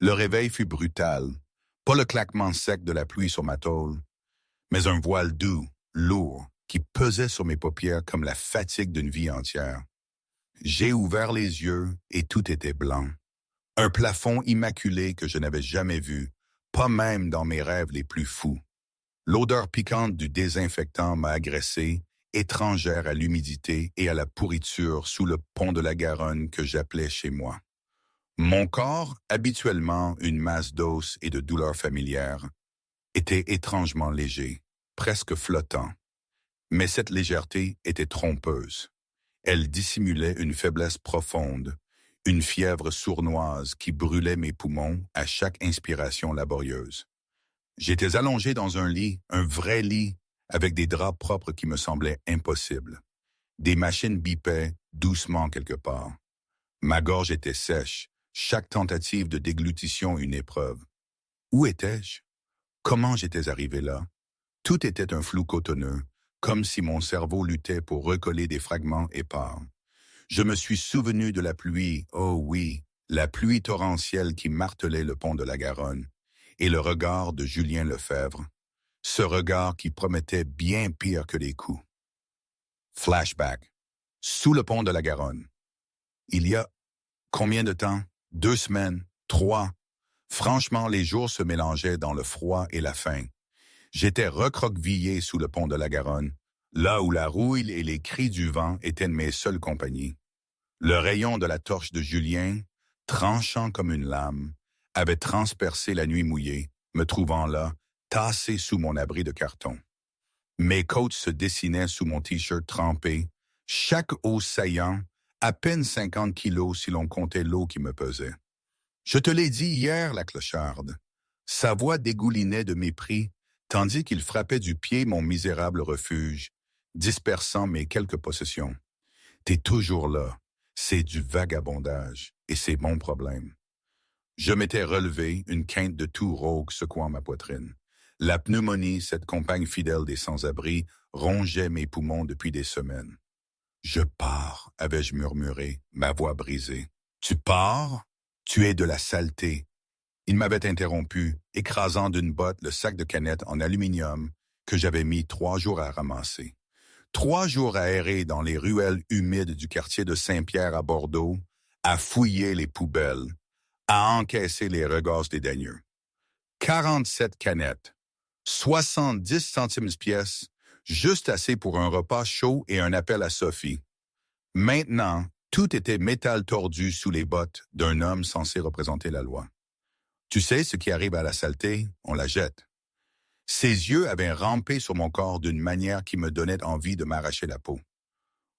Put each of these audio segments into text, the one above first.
Le réveil fut brutal. Pas le claquement sec de la pluie sur ma tôle, mais un voile doux, lourd, qui pesait sur mes paupières comme la fatigue d'une vie entière. J'ai ouvert les yeux et tout était blanc. Un plafond immaculé que je n'avais jamais vu, pas même dans mes rêves les plus fous. L'odeur piquante du désinfectant m'a agressé, étrangère à l'humidité et à la pourriture sous le pont de la Garonne que j'appelais chez moi. Mon corps, habituellement une masse d'os et de douleurs familières, était étrangement léger, presque flottant. Mais cette légèreté était trompeuse. Elle dissimulait une faiblesse profonde, une fièvre sournoise qui brûlait mes poumons à chaque inspiration laborieuse. J'étais allongé dans un lit, un vrai lit, avec des draps propres qui me semblaient impossibles. Des machines bipaient doucement quelque part. Ma gorge était sèche, chaque tentative de déglutition une épreuve. Où étais-je? Comment j'étais arrivé là? Tout était un flou cotonneux, comme si mon cerveau luttait pour recoller des fragments épars. Je me suis souvenu de la pluie, oh oui, la pluie torrentielle qui martelait le pont de la Garonne, et le regard de Julien Lefebvre, ce regard qui promettait bien pire que les coups. Flashback. Sous le pont de la Garonne. Il y a combien de temps? 2 semaines? 3? Franchement, les jours se mélangeaient dans le froid et la faim. J'étais recroquevillé sous le pont de la Garonne, là où la rouille et les cris du vent étaient mes seules compagnies. Le rayon de la torche de Julien, tranchant comme une lame, avait transpercé la nuit mouillée, me trouvant là, tassé sous mon abri de carton. Mes côtes se dessinaient sous mon t-shirt trempé, chaque os saillant, à peine 50 kilos si l'on comptait l'eau qui me pesait. Je te l'ai dit hier, la clocharde. Sa voix dégoulinait de mépris, tandis qu'il frappait du pied mon misérable refuge, dispersant mes quelques possessions. T'es toujours là. C'est du vagabondage, et c'est mon problème. Je m'étais relevé, une quinte de tout rauque secouant ma poitrine. La pneumonie, cette compagne fidèle des sans-abri, rongeait mes poumons depuis des semaines. « Je pars », avais-je murmuré, ma voix brisée. « Tu pars? Tu es de la saleté. » Il m'avait interrompu, écrasant d'une botte le sac de canettes en aluminium que j'avais mis 3 jours à ramasser. 3 jours à errer dans les ruelles humides du quartier de Saint-Pierre à Bordeaux, à fouiller les poubelles, à encaisser les regards dédaigneux. 47 canettes, 70 centimes pièce, juste assez pour un repas chaud et un appel à Sophie. Maintenant, tout était métal tordu sous les bottes d'un homme censé représenter la loi. Tu sais, ce qui arrive à la saleté, on la jette. Ses yeux avaient rampé sur mon corps d'une manière qui me donnait envie de m'arracher la peau.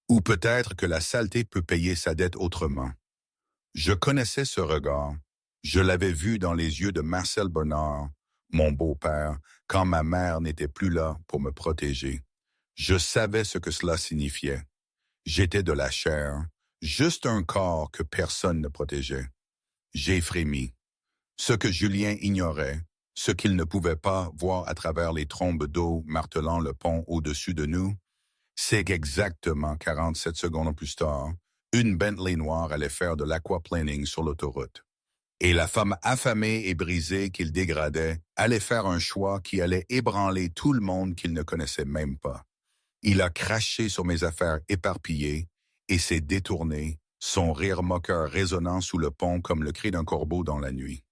Ou peut-être que la saleté peut payer sa dette autrement. Je connaissais ce regard. Je l'avais vu dans les yeux de Marcel Bernard, mon beau-père, quand ma mère n'était plus là pour me protéger. Je savais ce que cela signifiait. J'étais de la chair, juste un corps que personne ne protégeait. J'ai frémi. Ce que Julien ignorait, ce qu'il ne pouvait pas voir à travers les trombes d'eau martelant le pont au-dessus de nous, c'est qu'exactement 47 secondes plus tard, une Bentley noire allait faire de l'aquaplaning sur l'autoroute. Et la femme affamée et brisée qu'il dégradait allait faire un choix qui allait ébranler tout le monde qu'il ne connaissait même pas. Il a craché sur mes affaires éparpillées et s'est détourné, son rire moqueur résonnant sous le pont comme le cri d'un corbeau dans la nuit.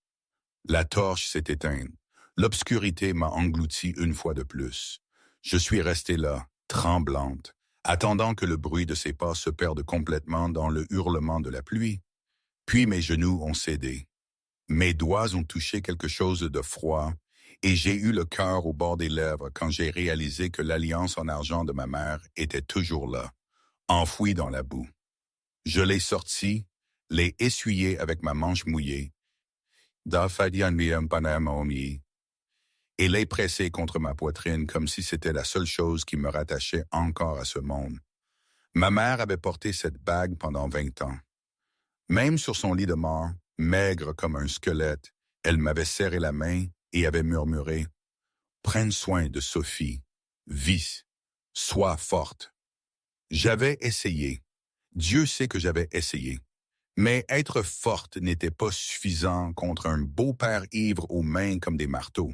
La torche s'est éteinte. L'obscurité m'a englouti une fois de plus. Je suis resté là, tremblante, attendant que le bruit de ses pas se perde complètement dans le hurlement de la pluie. Puis mes genoux ont cédé. Mes doigts ont touché quelque chose de froid, et j'ai eu le cœur au bord des lèvres quand j'ai réalisé que l'alliance en argent de ma mère était toujours là, enfouie dans la boue. Je l'ai sortie, l'ai essuyée avec ma manche mouillée, et l'ai pressée contre ma poitrine comme si c'était la seule chose qui me rattachait encore à ce monde. Ma mère avait porté cette bague pendant 20 ans. Même sur son lit de mort, maigre comme un squelette, elle m'avait serré la main et avait murmuré « Prenne soin de Sophie, vis, sois forte ». J'avais essayé. Dieu sait que j'avais essayé. Mais être forte n'était pas suffisant contre un beau-père ivre aux mains comme des marteaux.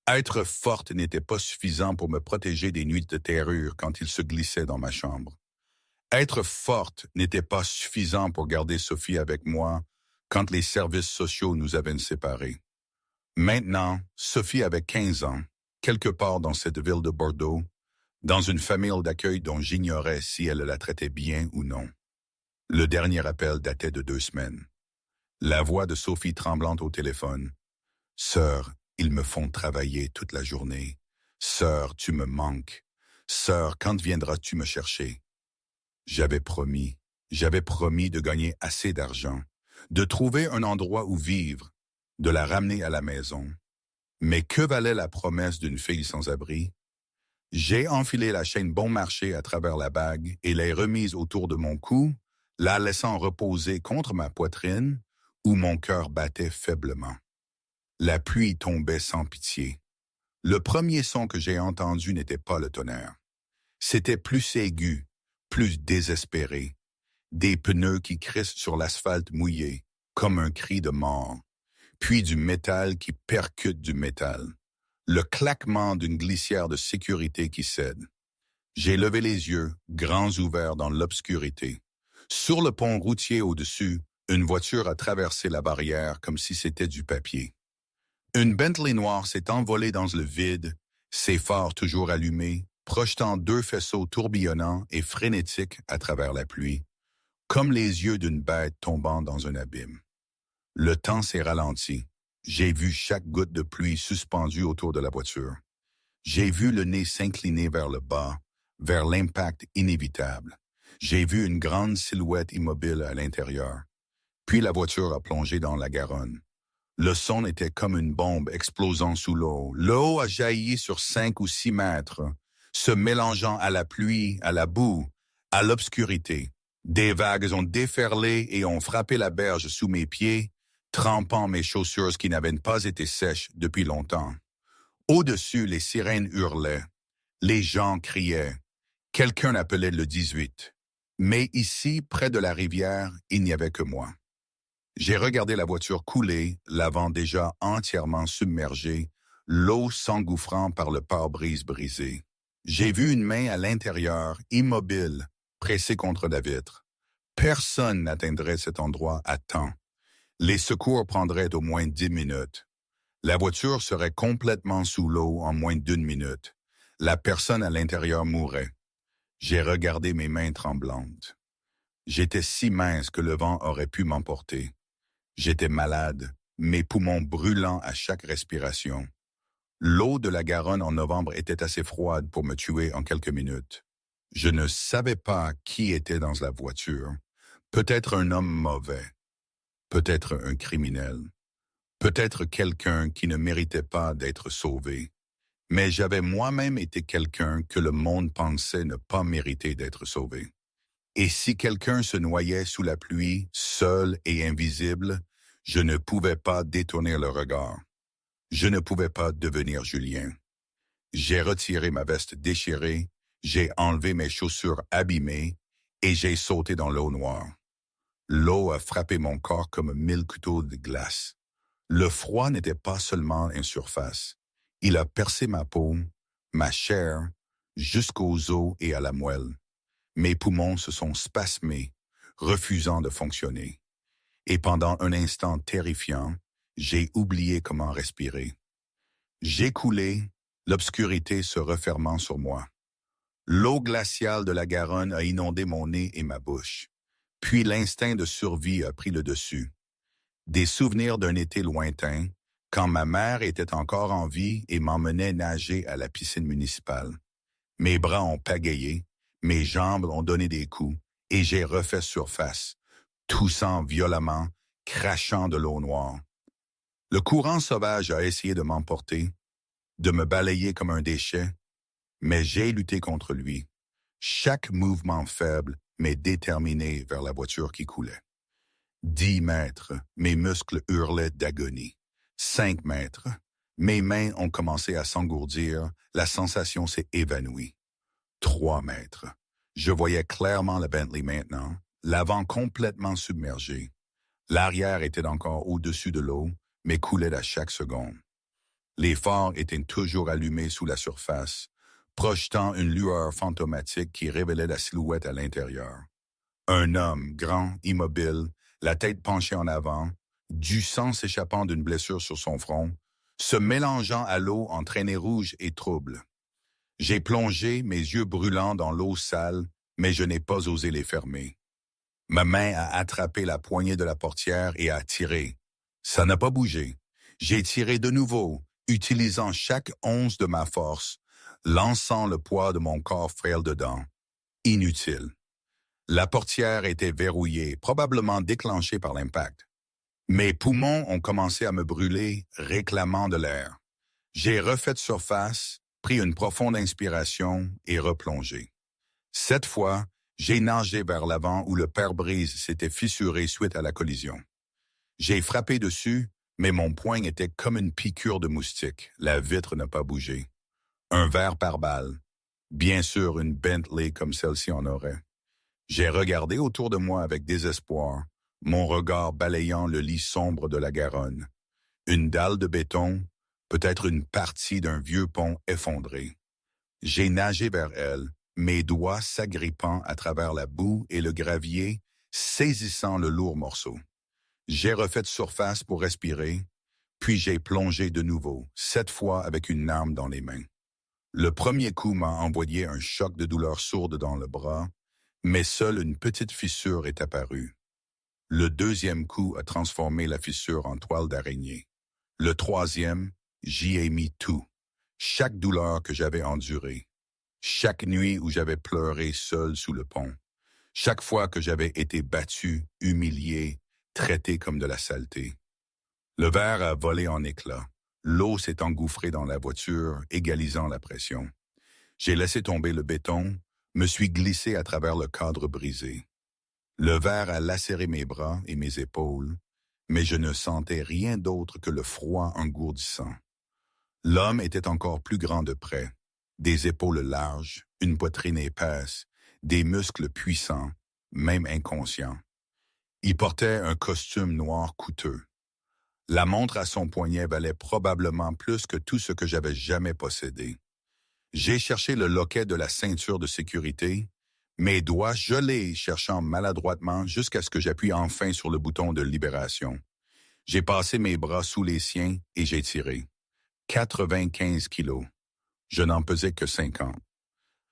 Être forte n'était pas suffisant pour me protéger des nuits de terreur quand il se glissait dans ma chambre. Être forte n'était pas suffisant pour garder Sophie avec moi quand les services sociaux nous avaient séparés. Maintenant, Sophie avait 15 ans, quelque part dans cette ville de Bordeaux, dans une famille d'accueil dont j'ignorais si elle la traitait bien ou non. Le dernier appel datait de 2 semaines. La voix de Sophie tremblante au téléphone. « Sœur, ils me font travailler toute la journée. Sœur, tu me manques. Sœur, quand viendras-tu me chercher? » J'avais promis de gagner assez d'argent, de trouver un endroit où vivre, de la ramener à la maison. Mais que valait la promesse d'une fille sans abri? J'ai enfilé la chaîne bon marché à travers la bague et l'ai remise autour de mon cou, la laissant reposer contre ma poitrine où mon cœur battait faiblement. La pluie tombait sans pitié. Le premier son que j'ai entendu n'était pas le tonnerre. C'était plus aigu, plus désespéré. Des pneus qui crissent sur l'asphalte mouillé, comme un cri de mort. Puis du métal qui percute du métal. Le claquement d'une glissière de sécurité qui cède. J'ai levé les yeux, grands ouverts dans l'obscurité. Sur le pont routier au-dessus, une voiture a traversé la barrière comme si c'était du papier. Une Bentley noire s'est envolée dans le vide, ses phares toujours allumés, projetant 2 faisceaux tourbillonnants et frénétiques à travers la pluie, comme les yeux d'une bête tombant dans un abîme. Le temps s'est ralenti. J'ai vu chaque goutte de pluie suspendue autour de la voiture. J'ai vu le nez s'incliner vers le bas, vers l'impact inévitable. J'ai vu une grande silhouette immobile à l'intérieur. Puis la voiture a plongé dans la Garonne. Le son était comme une bombe explosant sous l'eau. L'eau a jailli sur 5 ou 6 mètres, se mélangeant à la pluie, à la boue, à l'obscurité. Des vagues ont déferlé et ont frappé la berge sous mes pieds, trempant mes chaussures qui n'avaient pas été sèches depuis longtemps. Au-dessus, les sirènes hurlaient. Les gens criaient. Quelqu'un appelait le 18. Mais ici, près de la rivière, il n'y avait que moi. J'ai regardé la voiture couler, l'avant déjà entièrement submergé, l'eau s'engouffrant par le pare-brise brisé. J'ai vu une main à l'intérieur, immobile, pressée contre la vitre. Personne n'atteindrait cet endroit à temps. Les secours prendraient au moins 10 minutes. La voiture serait complètement sous l'eau en moins d'1 minute. La personne à l'intérieur mourrait. J'ai regardé mes mains tremblantes. J'étais si mince que le vent aurait pu m'emporter. J'étais malade, mes poumons brûlants à chaque respiration. L'eau de la Garonne en novembre était assez froide pour me tuer en quelques minutes. Je ne savais pas qui était dans la voiture. Peut-être un homme mauvais. Peut-être un criminel. Peut-être quelqu'un qui ne méritait pas d'être sauvé. Mais j'avais moi-même été quelqu'un que le monde pensait ne pas mériter d'être sauvé. Et si quelqu'un se noyait sous la pluie, seul et invisible, je ne pouvais pas détourner le regard. Je ne pouvais pas devenir Julien. J'ai retiré ma veste déchirée, j'ai enlevé mes chaussures abîmées et j'ai sauté dans l'eau noire. L'eau a frappé mon corps comme 1000 couteaux de glace. Le froid n'était pas seulement en surface. Il a percé ma peau, ma chair, jusqu'aux os et à la moelle. Mes poumons se sont spasmés, refusant de fonctionner. Et pendant un instant terrifiant, j'ai oublié comment respirer. J'ai coulé, l'obscurité se refermant sur moi. L'eau glaciale de la Garonne a inondé mon nez et ma bouche. Puis l'instinct de survie a pris le dessus. Des souvenirs d'un été lointain, quand ma mère était encore en vie et m'emmenait nager à la piscine municipale. Mes bras ont pagayé, mes jambes ont donné des coups, et j'ai refait surface, toussant violemment, crachant de l'eau noire. Le courant sauvage a essayé de m'emporter, de me balayer comme un déchet, mais j'ai lutté contre lui. Chaque mouvement faible m'est déterminé vers la voiture qui coulait. 10 mètres, mes muscles hurlaient d'agonie. 5 mètres, mes mains ont commencé à s'engourdir, la sensation s'est évanouie. 3 mètres, je voyais clairement la Bentley maintenant, l'avant complètement submergé. L'arrière était encore au-dessus de l'eau, mais coulait à chaque seconde. Les phares étaient toujours allumés sous la surface, projetant une lueur fantomatique qui révélait la silhouette à l'intérieur. Un homme, grand, immobile, la tête penchée en avant, du sang s'échappant d'une blessure sur son front, se mélangeant à l'eau en traînées rouges et troubles. J'ai plongé, mes yeux brûlants dans l'eau sale, mais je n'ai pas osé les fermer. Ma main a attrapé la poignée de la portière et a tiré. Ça n'a pas bougé. J'ai tiré de nouveau, utilisant chaque once de ma force, lançant le poids de mon corps frêle dedans. Inutile. La portière était verrouillée, probablement déclenchée par l'impact. Mes poumons ont commencé à me brûler, réclamant de l'air. J'ai refait surface, pris une profonde inspiration et replongé. Cette fois, j'ai nagé vers l'avant où le pare-brise s'était fissuré suite à la collision. J'ai frappé dessus, mais mon poing était comme une piqûre de moustique. La vitre n'a pas bougé. Un verre par balle. Bien sûr, une Bentley comme celle-ci en aurait. J'ai regardé autour de moi avec désespoir, mon regard balayant le lit sombre de la Garonne. Une dalle de béton, peut-être une partie d'un vieux pont effondré. J'ai nagé vers elle, mes doigts s'agrippant à travers la boue et le gravier, saisissant le lourd morceau. J'ai refait surface pour respirer, puis j'ai plongé de nouveau, cette fois avec une arme dans les mains. Le premier coup m'a envoyé un choc de douleur sourde dans le bras, mais seule une petite fissure est apparue. Le deuxième coup a transformé la fissure en toile d'araignée. Le troisième, j'y ai mis tout. Chaque douleur que j'avais endurée. Chaque nuit où j'avais pleuré seul sous le pont. Chaque fois que j'avais été battu, humilié, traité comme de la saleté. Le verre a volé en éclats. L'eau s'est engouffrée dans la voiture, égalisant la pression. J'ai laissé tomber le béton, me suis glissé à travers le cadre brisé. Le verre a lacéré mes bras et mes épaules, mais je ne sentais rien d'autre que le froid engourdissant. L'homme était encore plus grand de près, des épaules larges, une poitrine épaisse, des muscles puissants, même inconscients. Il portait un costume noir coûteux. La montre à son poignet valait probablement plus que tout ce que j'avais jamais possédé. J'ai cherché le loquet de la ceinture de sécurité, mes doigts gelés cherchant maladroitement jusqu'à ce que j'appuie enfin sur le bouton de libération. J'ai passé mes bras sous les siens et j'ai tiré. 95 kilos. Je n'en pesais que 50.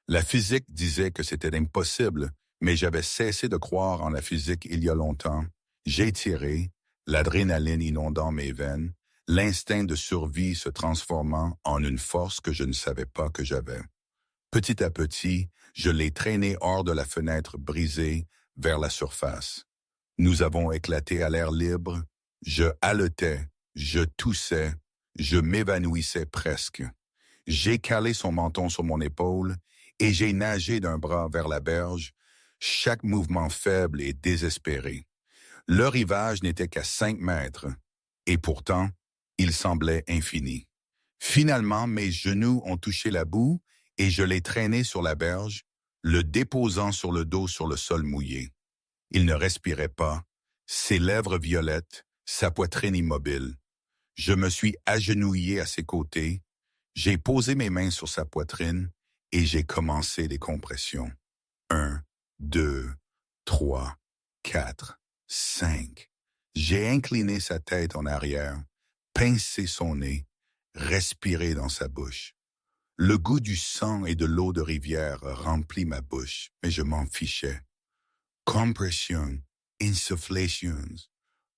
La physique disait que c'était impossible, mais j'avais cessé de croire en la physique il y a longtemps. J'ai tiré, l'adrénaline inondant mes veines, l'instinct de survie se transformant en une force que je ne savais pas que j'avais. Petit à petit, je l'ai traîné hors de la fenêtre brisée vers la surface. Nous avons éclaté à l'air libre. Je haletais, je toussais, je m'évanouissais presque. J'ai calé son menton sur mon épaule et j'ai nagé d'un bras vers la berge, chaque mouvement faible et désespéré. Le rivage n'était qu'à 5 mètres, et pourtant, il semblait infini. Finalement, mes genoux ont touché la boue et je l'ai traîné sur la berge, le déposant sur le dos sur le sol mouillé. Il ne respirait pas, ses lèvres violettes, sa poitrine immobile. Je me suis agenouillé à ses côtés, j'ai posé mes mains sur sa poitrine et j'ai commencé les compressions. 1, 2, 3, 4, 5. J'ai incliné sa tête en arrière, pincé son nez, respiré dans sa bouche. Le goût du sang et de l'eau de rivière remplit ma bouche, mais je m'en fichais. Compression, insufflations,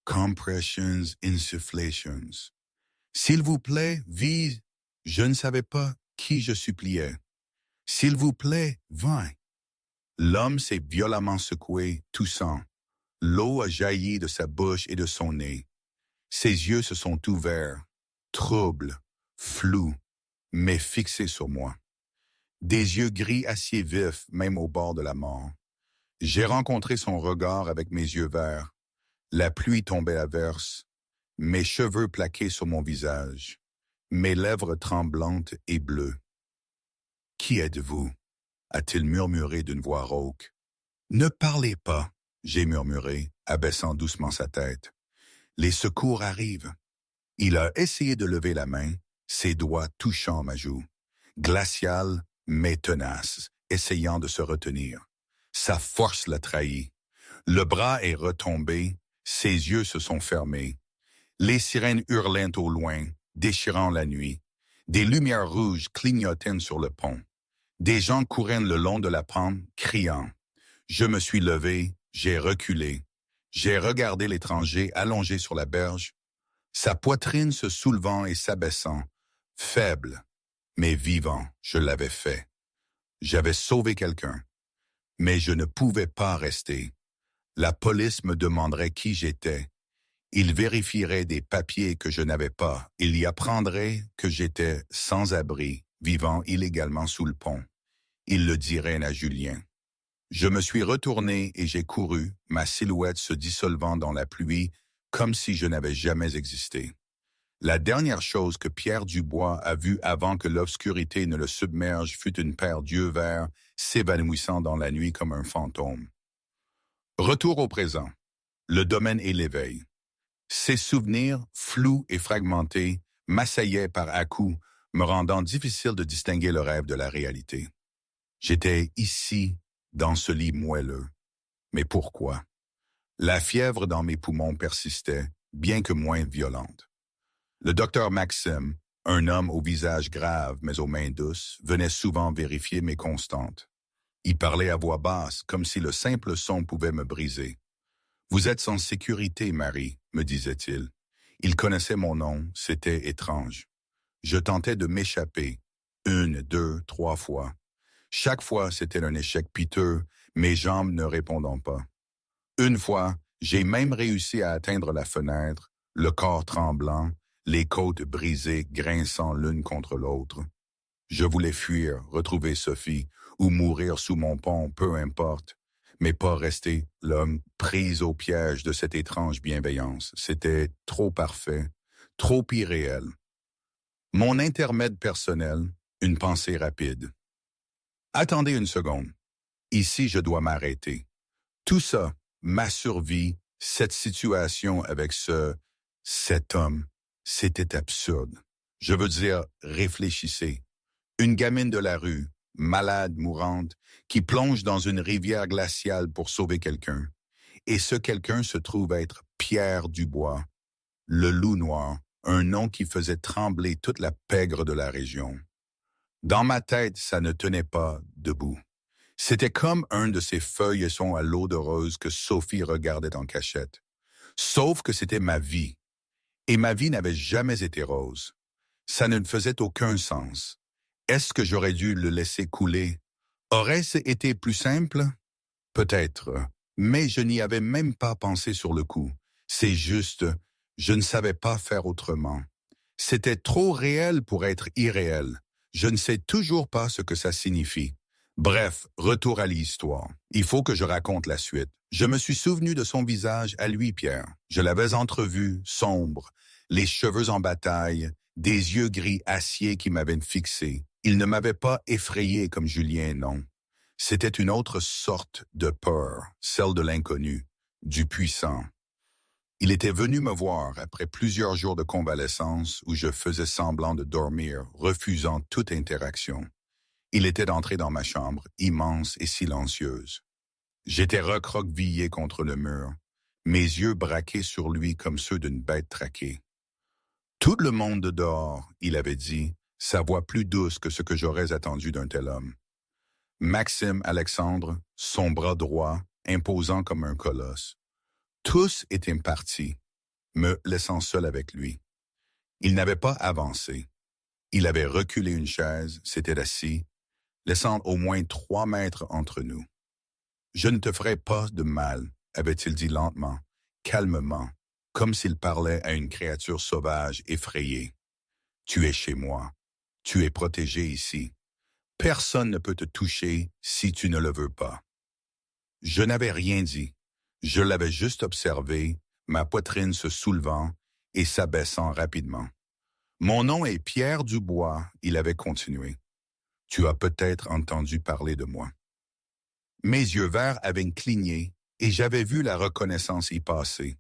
compressions, insufflations. S'il vous plaît, vise. Je ne savais pas qui je suppliais. S'il vous plaît, vint. L'homme s'est violemment secoué, toussant. L'eau a jailli de sa bouche et de son nez. Ses yeux se sont ouverts, troubles, flous, mais fixés sur moi. Des yeux gris acier vifs, même au bord de la mort. J'ai rencontré son regard avec mes yeux verts. La pluie tombait à verse, mes cheveux plaqués sur mon visage, mes lèvres tremblantes et bleues. « Qui êtes-vous » a-t-il murmuré d'une voix rauque. « Ne parlez pas, j'ai murmuré, abaissant doucement sa tête. Les secours arrivent. Il a essayé de lever la main, ses doigts touchant ma joue. Glacial, mais tenace, essayant de se retenir. Sa force l'a trahi. Le bras est retombé, ses yeux se sont fermés. Les sirènes hurlaient au loin, déchirant la nuit. Des lumières rouges clignotaient sur le pont. Des gens couraient le long de la pente, criant. Je me suis levé, j'ai reculé. J'ai regardé l'étranger allongé sur la berge, sa poitrine se soulevant et s'abaissant, faible, mais vivant, je l'avais fait. J'avais sauvé quelqu'un, mais je ne pouvais pas rester. La police me demanderait qui j'étais. Il vérifierait des papiers que je n'avais pas. Il y apprendrait que j'étais sans abri, vivant illégalement sous le pont. Il le dirait à Julien. Je me suis retourné et j'ai couru, ma silhouette se dissolvant dans la pluie, comme si je n'avais jamais existé. La dernière chose que Pierre Dubois a vue avant que l'obscurité ne le submerge fut une paire d'yeux verts s'évanouissant dans la nuit comme un fantôme. Retour au présent. Le domaine et l'éveil. Ces souvenirs, flous et fragmentés, m'assaillaient par à-coups, me rendant difficile de distinguer le rêve de la réalité. J'étais ici, dans ce lit moelleux. Mais pourquoi? La fièvre dans mes poumons persistait, bien que moins violente. Le docteur Maxime, un homme au visage grave mais aux mains douces, venait souvent vérifier mes constantes. Il parlait à voix basse, comme si le simple son pouvait me briser. « Vous êtes en sécurité, Marie », me disait-il. Il connaissait mon nom, c'était étrange. Je tentais de m'échapper, 1, 2, 3 fois. Chaque fois, c'était un échec piteux, mes jambes ne répondant pas. Une fois, j'ai même réussi à atteindre la fenêtre, le corps tremblant, les côtes brisées grinçant l'une contre l'autre. Je voulais fuir, retrouver Sophie, ou mourir sous mon pont, peu importe, mais pas rester l'homme pris au piège de cette étrange bienveillance. C'était trop parfait, trop irréel. Mon intermède personnel, une pensée rapide. Attendez une seconde. Ici, je dois m'arrêter. Tout ça, ma survie, cette situation avec cet homme, c'était absurde. Je veux dire, réfléchissez. Une gamine de la rue, malade, mourante, qui plonge dans une rivière glaciale pour sauver quelqu'un. Et ce quelqu'un se trouve être Pierre Dubois, le loup noir, un nom qui faisait trembler toute la pègre de la région. Dans ma tête, ça ne tenait pas debout. C'était comme un de ces feuillessons à l'eau de rose que Sophie regardait en cachette. Sauf que c'était ma vie. Et ma vie n'avait jamais été rose. Ça ne faisait aucun sens. Est-ce que j'aurais dû le laisser couler? Aurait-ce été plus simple? Peut-être, mais je n'y avais même pas pensé sur le coup. C'est juste, je ne savais pas faire autrement. C'était trop réel pour être irréel. Je ne sais toujours pas ce que ça signifie. Bref, retour à l'histoire. Il faut que je raconte la suite. Je me suis souvenu de son visage à lui, Pierre. Je l'avais entrevu, sombre, les cheveux en bataille, des yeux gris acier qui m'avaient fixé. Il ne m'avait pas effrayé comme Julien, non. C'était une autre sorte de peur, celle de l'inconnu, du puissant. Il était venu me voir après plusieurs jours de convalescence où je faisais semblant de dormir, refusant toute interaction. Il était entré dans ma chambre, immense et silencieuse. J'étais recroquevillé contre le mur, mes yeux braqués sur lui comme ceux d'une bête traquée. Tout le monde dehors, il avait dit, sa voix plus douce que ce que j'aurais attendu d'un tel homme. Maxime Alexandre, son bras droit, imposant comme un colosse. Tous étaient partis, me laissant seul avec lui. Il n'avait pas avancé. Il avait reculé une chaise, s'était assis, laissant au moins 3 mètres entre nous. « Je ne te ferai pas de mal », avait-il dit lentement, calmement, comme s'il parlait à une créature sauvage effrayée. « Tu es chez moi. Tu es protégé ici. Personne ne peut te toucher si tu ne le veux pas. » Je n'avais rien dit. Je l'avais juste observé, ma poitrine se soulevant et s'abaissant rapidement. « Mon nom est Pierre Dubois », il avait continué. « Tu as peut-être entendu parler de moi. » Mes yeux verts avaient cligné et j'avais vu la reconnaissance y passer.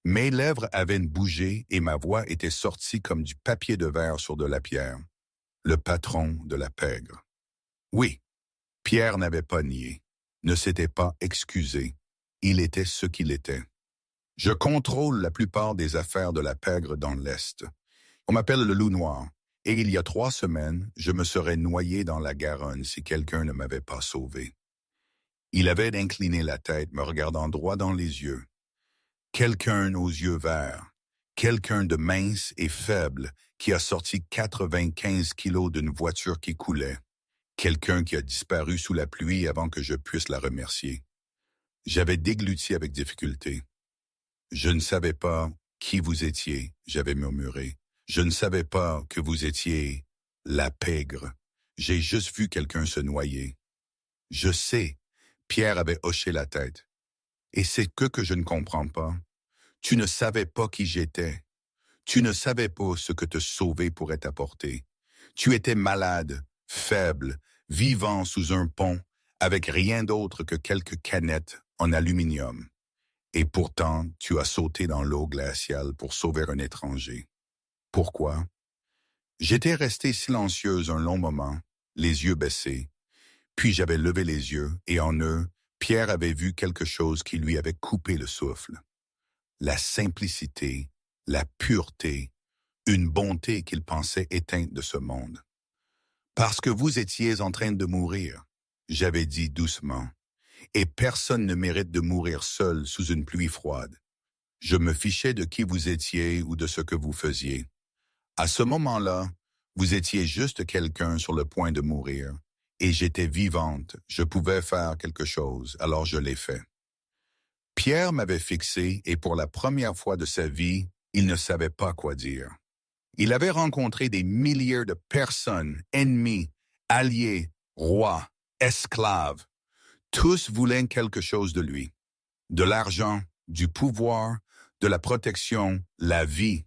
Mes lèvres avaient bougé et ma voix était sortie comme du papier de verre sur de la pierre. Le patron de la pègre. Oui, Pierre n'avait pas nié, ne s'était pas excusé. Il était ce qu'il était. Je contrôle la plupart des affaires de la pègre dans l'Est. On m'appelle le loup noir, et il y a 3 semaines, je me serais noyé dans la Garonne si quelqu'un ne m'avait pas sauvé. Il avait incliné la tête, me regardant droit dans les yeux. Quelqu'un aux yeux verts, quelqu'un de mince et faible qui a sorti 95 kilos d'une voiture qui coulait. Quelqu'un qui a disparu sous la pluie avant que je puisse la remercier. J'avais dégluti avec difficulté. Je ne savais pas qui vous étiez, j'avais murmuré. Je ne savais pas que vous étiez la pègre. J'ai juste vu quelqu'un se noyer. Je sais, Pierre avait hoché la tête. Et c'est que je ne comprends pas. Tu ne savais pas qui j'étais. Tu ne savais pas ce que te sauver pourrait t'apporter. Tu étais malade, faible, vivant sous un pont, avec rien d'autre que quelques canettes en aluminium. Et pourtant, tu as sauté dans l'eau glaciale pour sauver un étranger. Pourquoi? J'étais restée silencieuse un long moment, les yeux baissés. Puis j'avais levé les yeux, et en eux, Pierre avait vu quelque chose qui lui avait coupé le souffle. La simplicité, la pureté, une bonté qu'il pensait éteinte de ce monde. Parce que vous étiez en train de mourir, j'avais dit doucement, et personne ne mérite de mourir seul sous une pluie froide. Je me fichais de qui vous étiez ou de ce que vous faisiez. À ce moment-là, vous étiez juste quelqu'un sur le point de mourir, et j'étais vivante, je pouvais faire quelque chose, alors je l'ai fait. Pierre m'avait fixé et pour la première fois de sa vie, il ne savait pas quoi dire. Il avait rencontré des milliers de personnes, ennemis, alliés, rois, esclaves. Tous voulaient quelque chose de lui. De l'argent, du pouvoir, de la protection, la vie.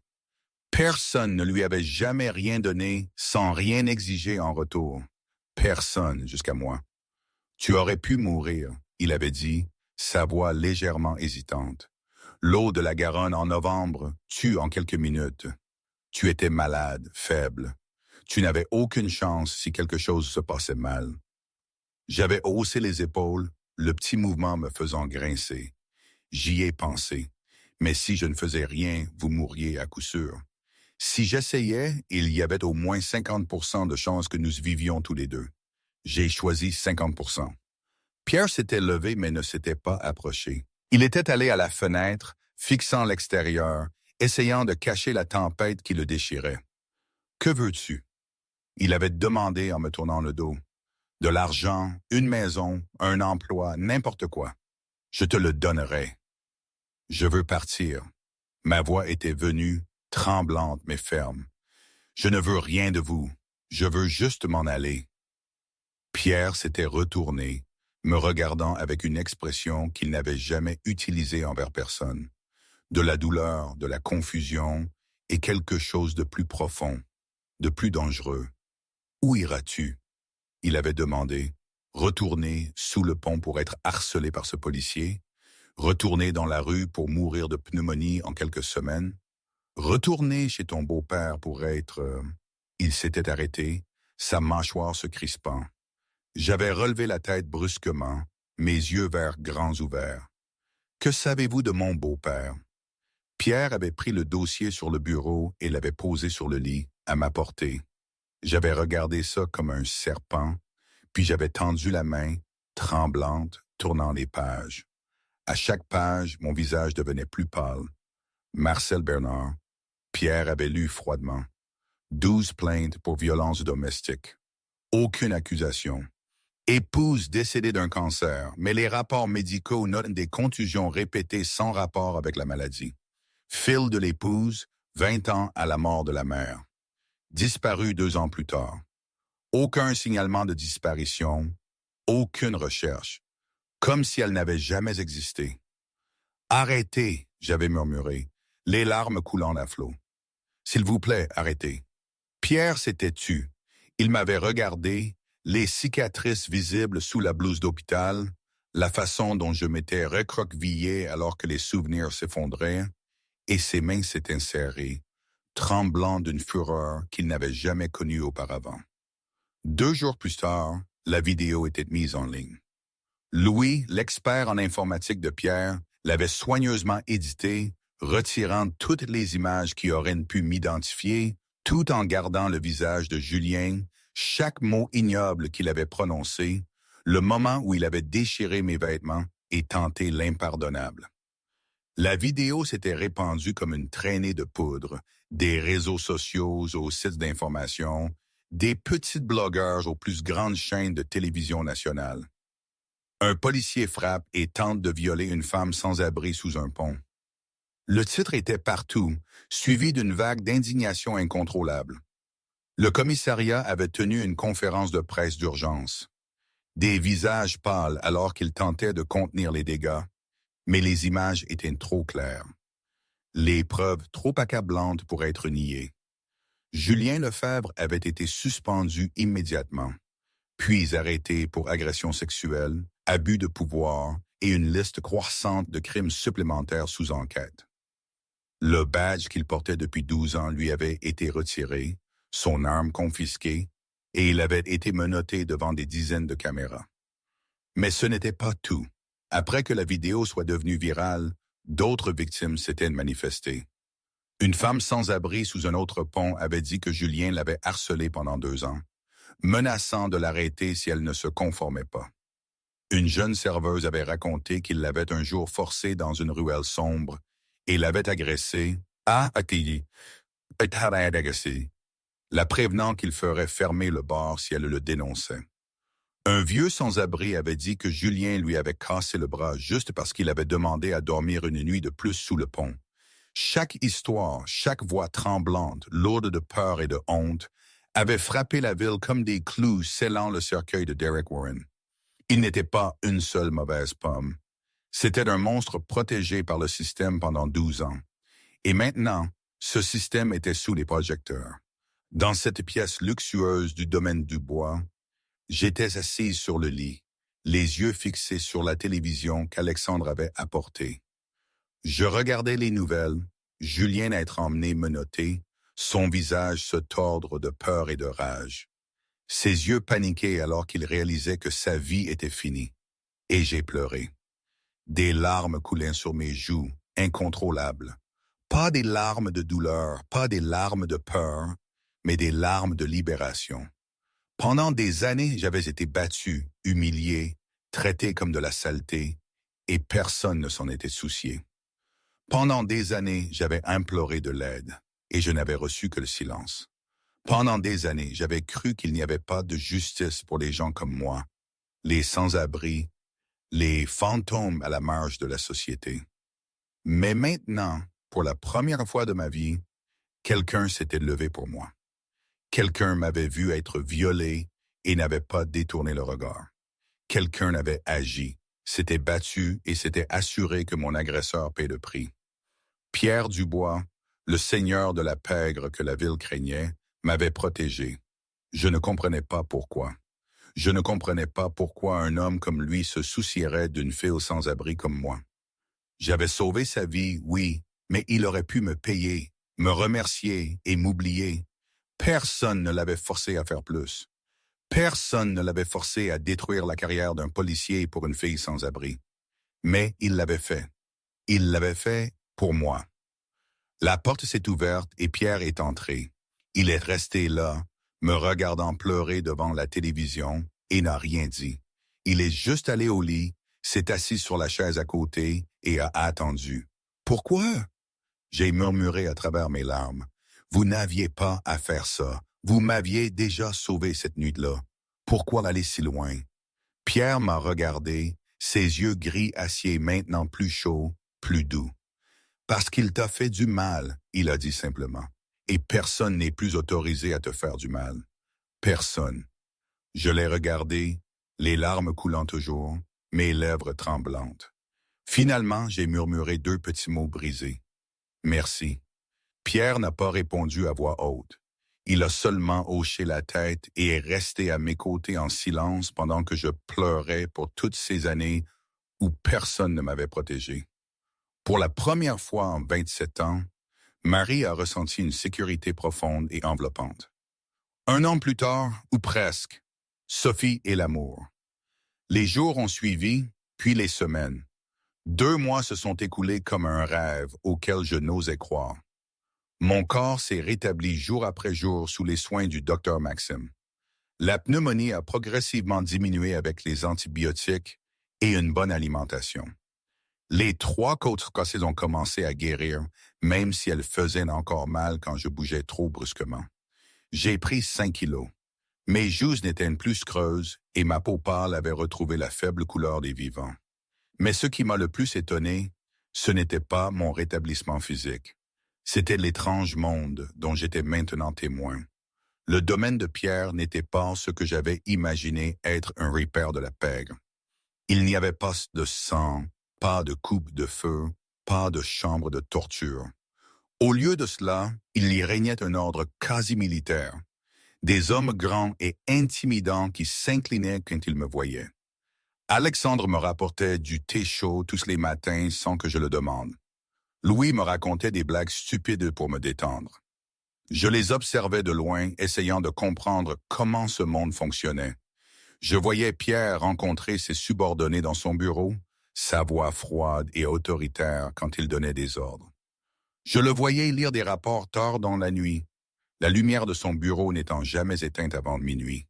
Personne ne lui avait jamais rien donné sans rien exiger en retour. Personne, jusqu'à moi. Tu aurais pu mourir, il avait dit, sa voix légèrement hésitante. L'eau de la Garonne en novembre tue en quelques minutes. Tu étais malade, faible. Tu n'avais aucune chance si quelque chose se passait mal. J'avais haussé les épaules, le petit mouvement me faisant grincer. J'y ai pensé. Mais si je ne faisais rien, vous mourriez à coup sûr. Si j'essayais, il y avait au moins 50% de chances que nous vivions tous les deux. J'ai choisi 50%. Pierre s'était levé mais ne s'était pas approché. Il était allé à la fenêtre, fixant l'extérieur, essayant de cacher la tempête qui le déchirait. « Que veux-tu » il avait demandé en me tournant le dos. « De l'argent, une maison, un emploi, n'importe quoi. Je te le donnerai. » « Je veux partir. » Ma voix était venue, tremblante mais ferme. « Je ne veux rien de vous. Je veux juste m'en aller. » Pierre s'était retourné, me regardant avec une expression qu'il n'avait jamais utilisée envers personne. De la douleur, de la confusion et quelque chose de plus profond, de plus dangereux. « Où iras-tu » il avait demandé. « Retourner sous le pont pour être harcelé par ce policier? Retourner dans la rue pour mourir de pneumonie en quelques semaines? Retourner chez ton beau-père pour être... Il s'était arrêté, sa mâchoire se crispant. J'avais relevé la tête brusquement, mes yeux verts grands ouverts. « Que savez-vous de mon beau-père » Pierre avait pris le dossier sur le bureau et l'avait posé sur le lit, à ma portée. J'avais regardé ça comme un serpent, puis j'avais tendu la main, tremblante, tournant les pages. À chaque page, mon visage devenait plus pâle. Marcel Bernard. Pierre avait lu froidement. 12 plaintes pour violence domestique. Aucune accusation. Épouse décédée d'un cancer, mais les rapports médicaux notent des contusions répétées sans rapport avec la maladie. Fil de l'épouse, 20 ans à la mort de la mère. Disparu 2 ans plus tard. Aucun signalement de disparition, aucune recherche. Comme si elle n'avait jamais existé. « Arrêtez » j'avais murmuré, les larmes coulant à flot. « S'il vous plaît, arrêtez. » Pierre s'était tu. Il m'avait regardé, les cicatrices visibles sous la blouse d'hôpital, la façon dont je m'étais recroquevillé alors que les souvenirs s'effondraient, et ses mains s'étaient serrées, tremblant d'une fureur qu'il n'avait jamais connue auparavant. 2 jours plus tard, la vidéo était mise en ligne. Louis, l'expert en informatique de Pierre, l'avait soigneusement éditée, retirant toutes les images qui auraient pu m'identifier, tout en gardant le visage de Julien, chaque mot ignoble qu'il avait prononcé, le moment où il avait déchiré mes vêtements et tenté l'impardonnable. La vidéo s'était répandue comme une traînée de poudre, des réseaux sociaux aux sites d'information, des petites blogueurs aux plus grandes chaînes de télévision nationale. Un policier frappe et tente de violer une femme sans abri sous un pont. Le titre était partout, suivi d'une vague d'indignation incontrôlable. Le commissariat avait tenu une conférence de presse d'urgence. Des visages pâles alors qu'ils tentaient de contenir les dégâts, mais les images étaient trop claires. Les preuves trop accablantes pour être niées. Julien Lefebvre avait été suspendu immédiatement, puis arrêté pour agression sexuelle, abus de pouvoir et une liste croissante de crimes supplémentaires sous enquête. Le badge qu'il portait depuis 12 ans lui avait été retiré, son arme confisquée, et il avait été menotté devant des dizaines de caméras. Mais ce n'était pas tout. Après que la vidéo soit devenue virale, d'autres victimes s'étaient manifestées. Une femme sans abri sous un autre pont avait dit que Julien l'avait harcelée pendant 2 ans, menaçant de l'arrêter si elle ne se conformait pas. Une jeune serveuse avait raconté qu'il l'avait un jour forcée dans une ruelle sombre et l'avait agressée, la prévenant qu'il ferait fermer le bar si elle le dénonçait. Un vieux sans-abri avait dit que Julien lui avait cassé le bras juste parce qu'il avait demandé à dormir une nuit de plus sous le pont. Chaque histoire, chaque voix tremblante, lourde de peur et de honte, avait frappé la ville comme des clous scellant le cercueil de Derek Warren. Il n'était pas une seule mauvaise pomme. C'était un monstre protégé par le système pendant 12 ans. Et maintenant, ce système était sous les projecteurs. Dans cette pièce luxueuse du domaine du bois, j'étais assise sur le lit, les yeux fixés sur la télévision qu'Alexandre avait apportée. Je regardais les nouvelles, Julien être emmené menotté, son visage se tordre de peur et de rage. Ses yeux paniquaient alors qu'il réalisait que sa vie était finie. Et j'ai pleuré. Des larmes coulaient sur mes joues, incontrôlables. Pas des larmes de douleur, pas des larmes de peur, mais des larmes de libération. Pendant des années, j'avais été battu, humilié, traité comme de la saleté, et personne ne s'en était soucié. Pendant des années, j'avais imploré de l'aide, et je n'avais reçu que le silence. Pendant des années, j'avais cru qu'il n'y avait pas de justice pour les gens comme moi, les sans-abri, les fantômes à la marge de la société. Mais maintenant, pour la première fois de ma vie, quelqu'un s'était levé pour moi. Quelqu'un m'avait vu être violé et n'avait pas détourné le regard. Quelqu'un avait agi, s'était battu et s'était assuré que mon agresseur paie le prix. Pierre Dubois, le seigneur de la pègre que la ville craignait, m'avait protégé. Je ne comprenais pas pourquoi. Je ne comprenais pas pourquoi un homme comme lui se soucierait d'une fille sans abri comme moi. J'avais sauvé sa vie, oui, mais il aurait pu me payer, me remercier et m'oublier. Personne ne l'avait forcé à faire plus. Personne ne l'avait forcé à détruire la carrière d'un policier pour une fille sans abri. Mais il l'avait fait. Il l'avait fait pour moi. La porte s'est ouverte et Pierre est entré. Il est resté là, me regardant pleurer devant la télévision et n'a rien dit. Il est juste allé au lit, s'est assis sur la chaise à côté et a attendu. Pourquoi? J'ai murmuré à travers mes larmes. Vous n'aviez pas à faire ça. Vous m'aviez déjà sauvé cette nuit-là. Pourquoi aller si loin? Pierre m'a regardé, ses yeux gris acier maintenant plus chauds, plus doux. Parce qu'il t'a fait du mal, il a dit simplement. Et personne n'est plus autorisé à te faire du mal. Personne. Je l'ai regardé, les larmes coulant toujours, mes lèvres tremblantes. Finalement, j'ai murmuré 2 petits mots brisés. Merci. Pierre n'a pas répondu à voix haute. Il a seulement hoché la tête et est resté à mes côtés en silence pendant que je pleurais pour toutes ces années où personne ne m'avait protégé. Pour la première fois en 27 ans, Marie a ressenti une sécurité profonde et enveloppante. 1 an plus tard, ou presque, Sophie et l'amour. Les jours ont suivi, puis les semaines. 2 mois se sont écoulés comme un rêve auquel je n'osais croire. Mon corps s'est rétabli jour après jour sous les soins du docteur Maxime. La pneumonie a progressivement diminué avec les antibiotiques et une bonne alimentation. Les 3 côtes cassées ont commencé à guérir, même si elles faisaient encore mal quand je bougeais trop brusquement. J'ai pris 5 kilos. Mes joues n'étaient plus creuses et ma peau pâle avait retrouvé la faible couleur des vivants. Mais ce qui m'a le plus étonné, ce n'était pas mon rétablissement physique. C'était l'étrange monde dont j'étais maintenant témoin. Le domaine de Pierre n'était pas ce que j'avais imaginé être un repère de la pègre. Il n'y avait pas de sang, pas de coupe de feu, pas de chambre de torture. Au lieu de cela, il y régnait un ordre quasi militaire. Des hommes grands et intimidants qui s'inclinaient quand ils me voyaient. Alexandre me rapportait du thé chaud tous les matins sans que je le demande. Louis me racontait des blagues stupides pour me détendre. Je les observais de loin, essayant de comprendre comment ce monde fonctionnait. Je voyais Pierre rencontrer ses subordonnés dans son bureau, sa voix froide et autoritaire quand il donnait des ordres. Je le voyais lire des rapports tard dans la nuit, la lumière de son bureau n'étant jamais éteinte avant minuit.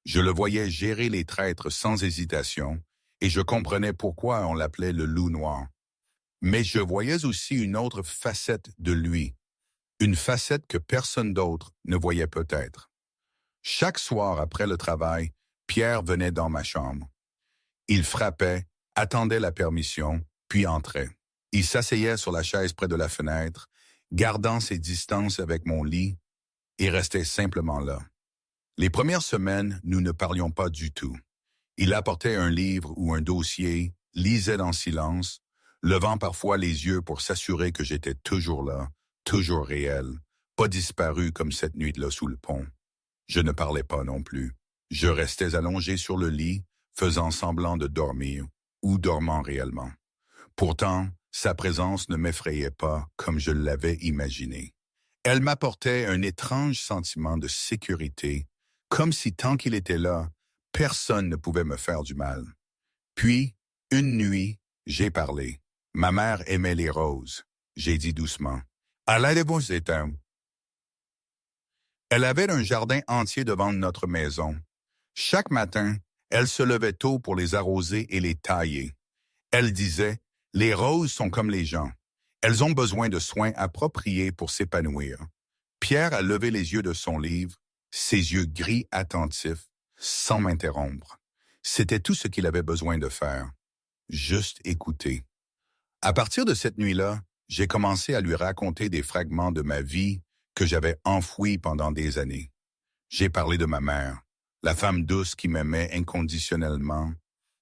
Je le voyais gérer les traîtres sans hésitation, et je comprenais pourquoi on l'appelait le loup noir. Mais je voyais aussi une autre facette de lui, une facette que personne d'autre ne voyait peut-être. Chaque soir après le travail, Pierre venait dans ma chambre. Il frappait, attendait la permission, puis entrait. Il s'asseyait sur la chaise près de la fenêtre, gardant ses distances avec mon lit, et restait simplement là. Les premières semaines, nous ne parlions pas du tout. Il apportait un livre ou un dossier, lisait en silence, levant parfois les yeux pour s'assurer que j'étais toujours là, toujours réel, pas disparu comme cette nuit-là sous le pont. Je ne parlais pas non plus. Je restais allongé sur le lit, faisant semblant de dormir, ou dormant réellement. Pourtant, sa présence ne m'effrayait pas comme je l'avais imaginé. Elle m'apportait un étrange sentiment de sécurité, comme si tant qu'il était là, personne ne pouvait me faire du mal. Puis, une nuit, j'ai parlé. Ma mère aimait les roses. J'ai dit doucement. Allez-vous éteindre. Elle avait un jardin entier devant notre maison. Chaque matin, elle se levait tôt pour les arroser et les tailler. Elle disait, les roses sont comme les gens. Elles ont besoin de soins appropriés pour s'épanouir. Pierre a levé les yeux de son livre, ses yeux gris attentifs, sans m'interrompre. C'était tout ce qu'il avait besoin de faire. Juste écouter. À partir de cette nuit-là, j'ai commencé à lui raconter des fragments de ma vie que j'avais enfouis pendant des années. J'ai parlé de ma mère, la femme douce qui m'aimait inconditionnellement,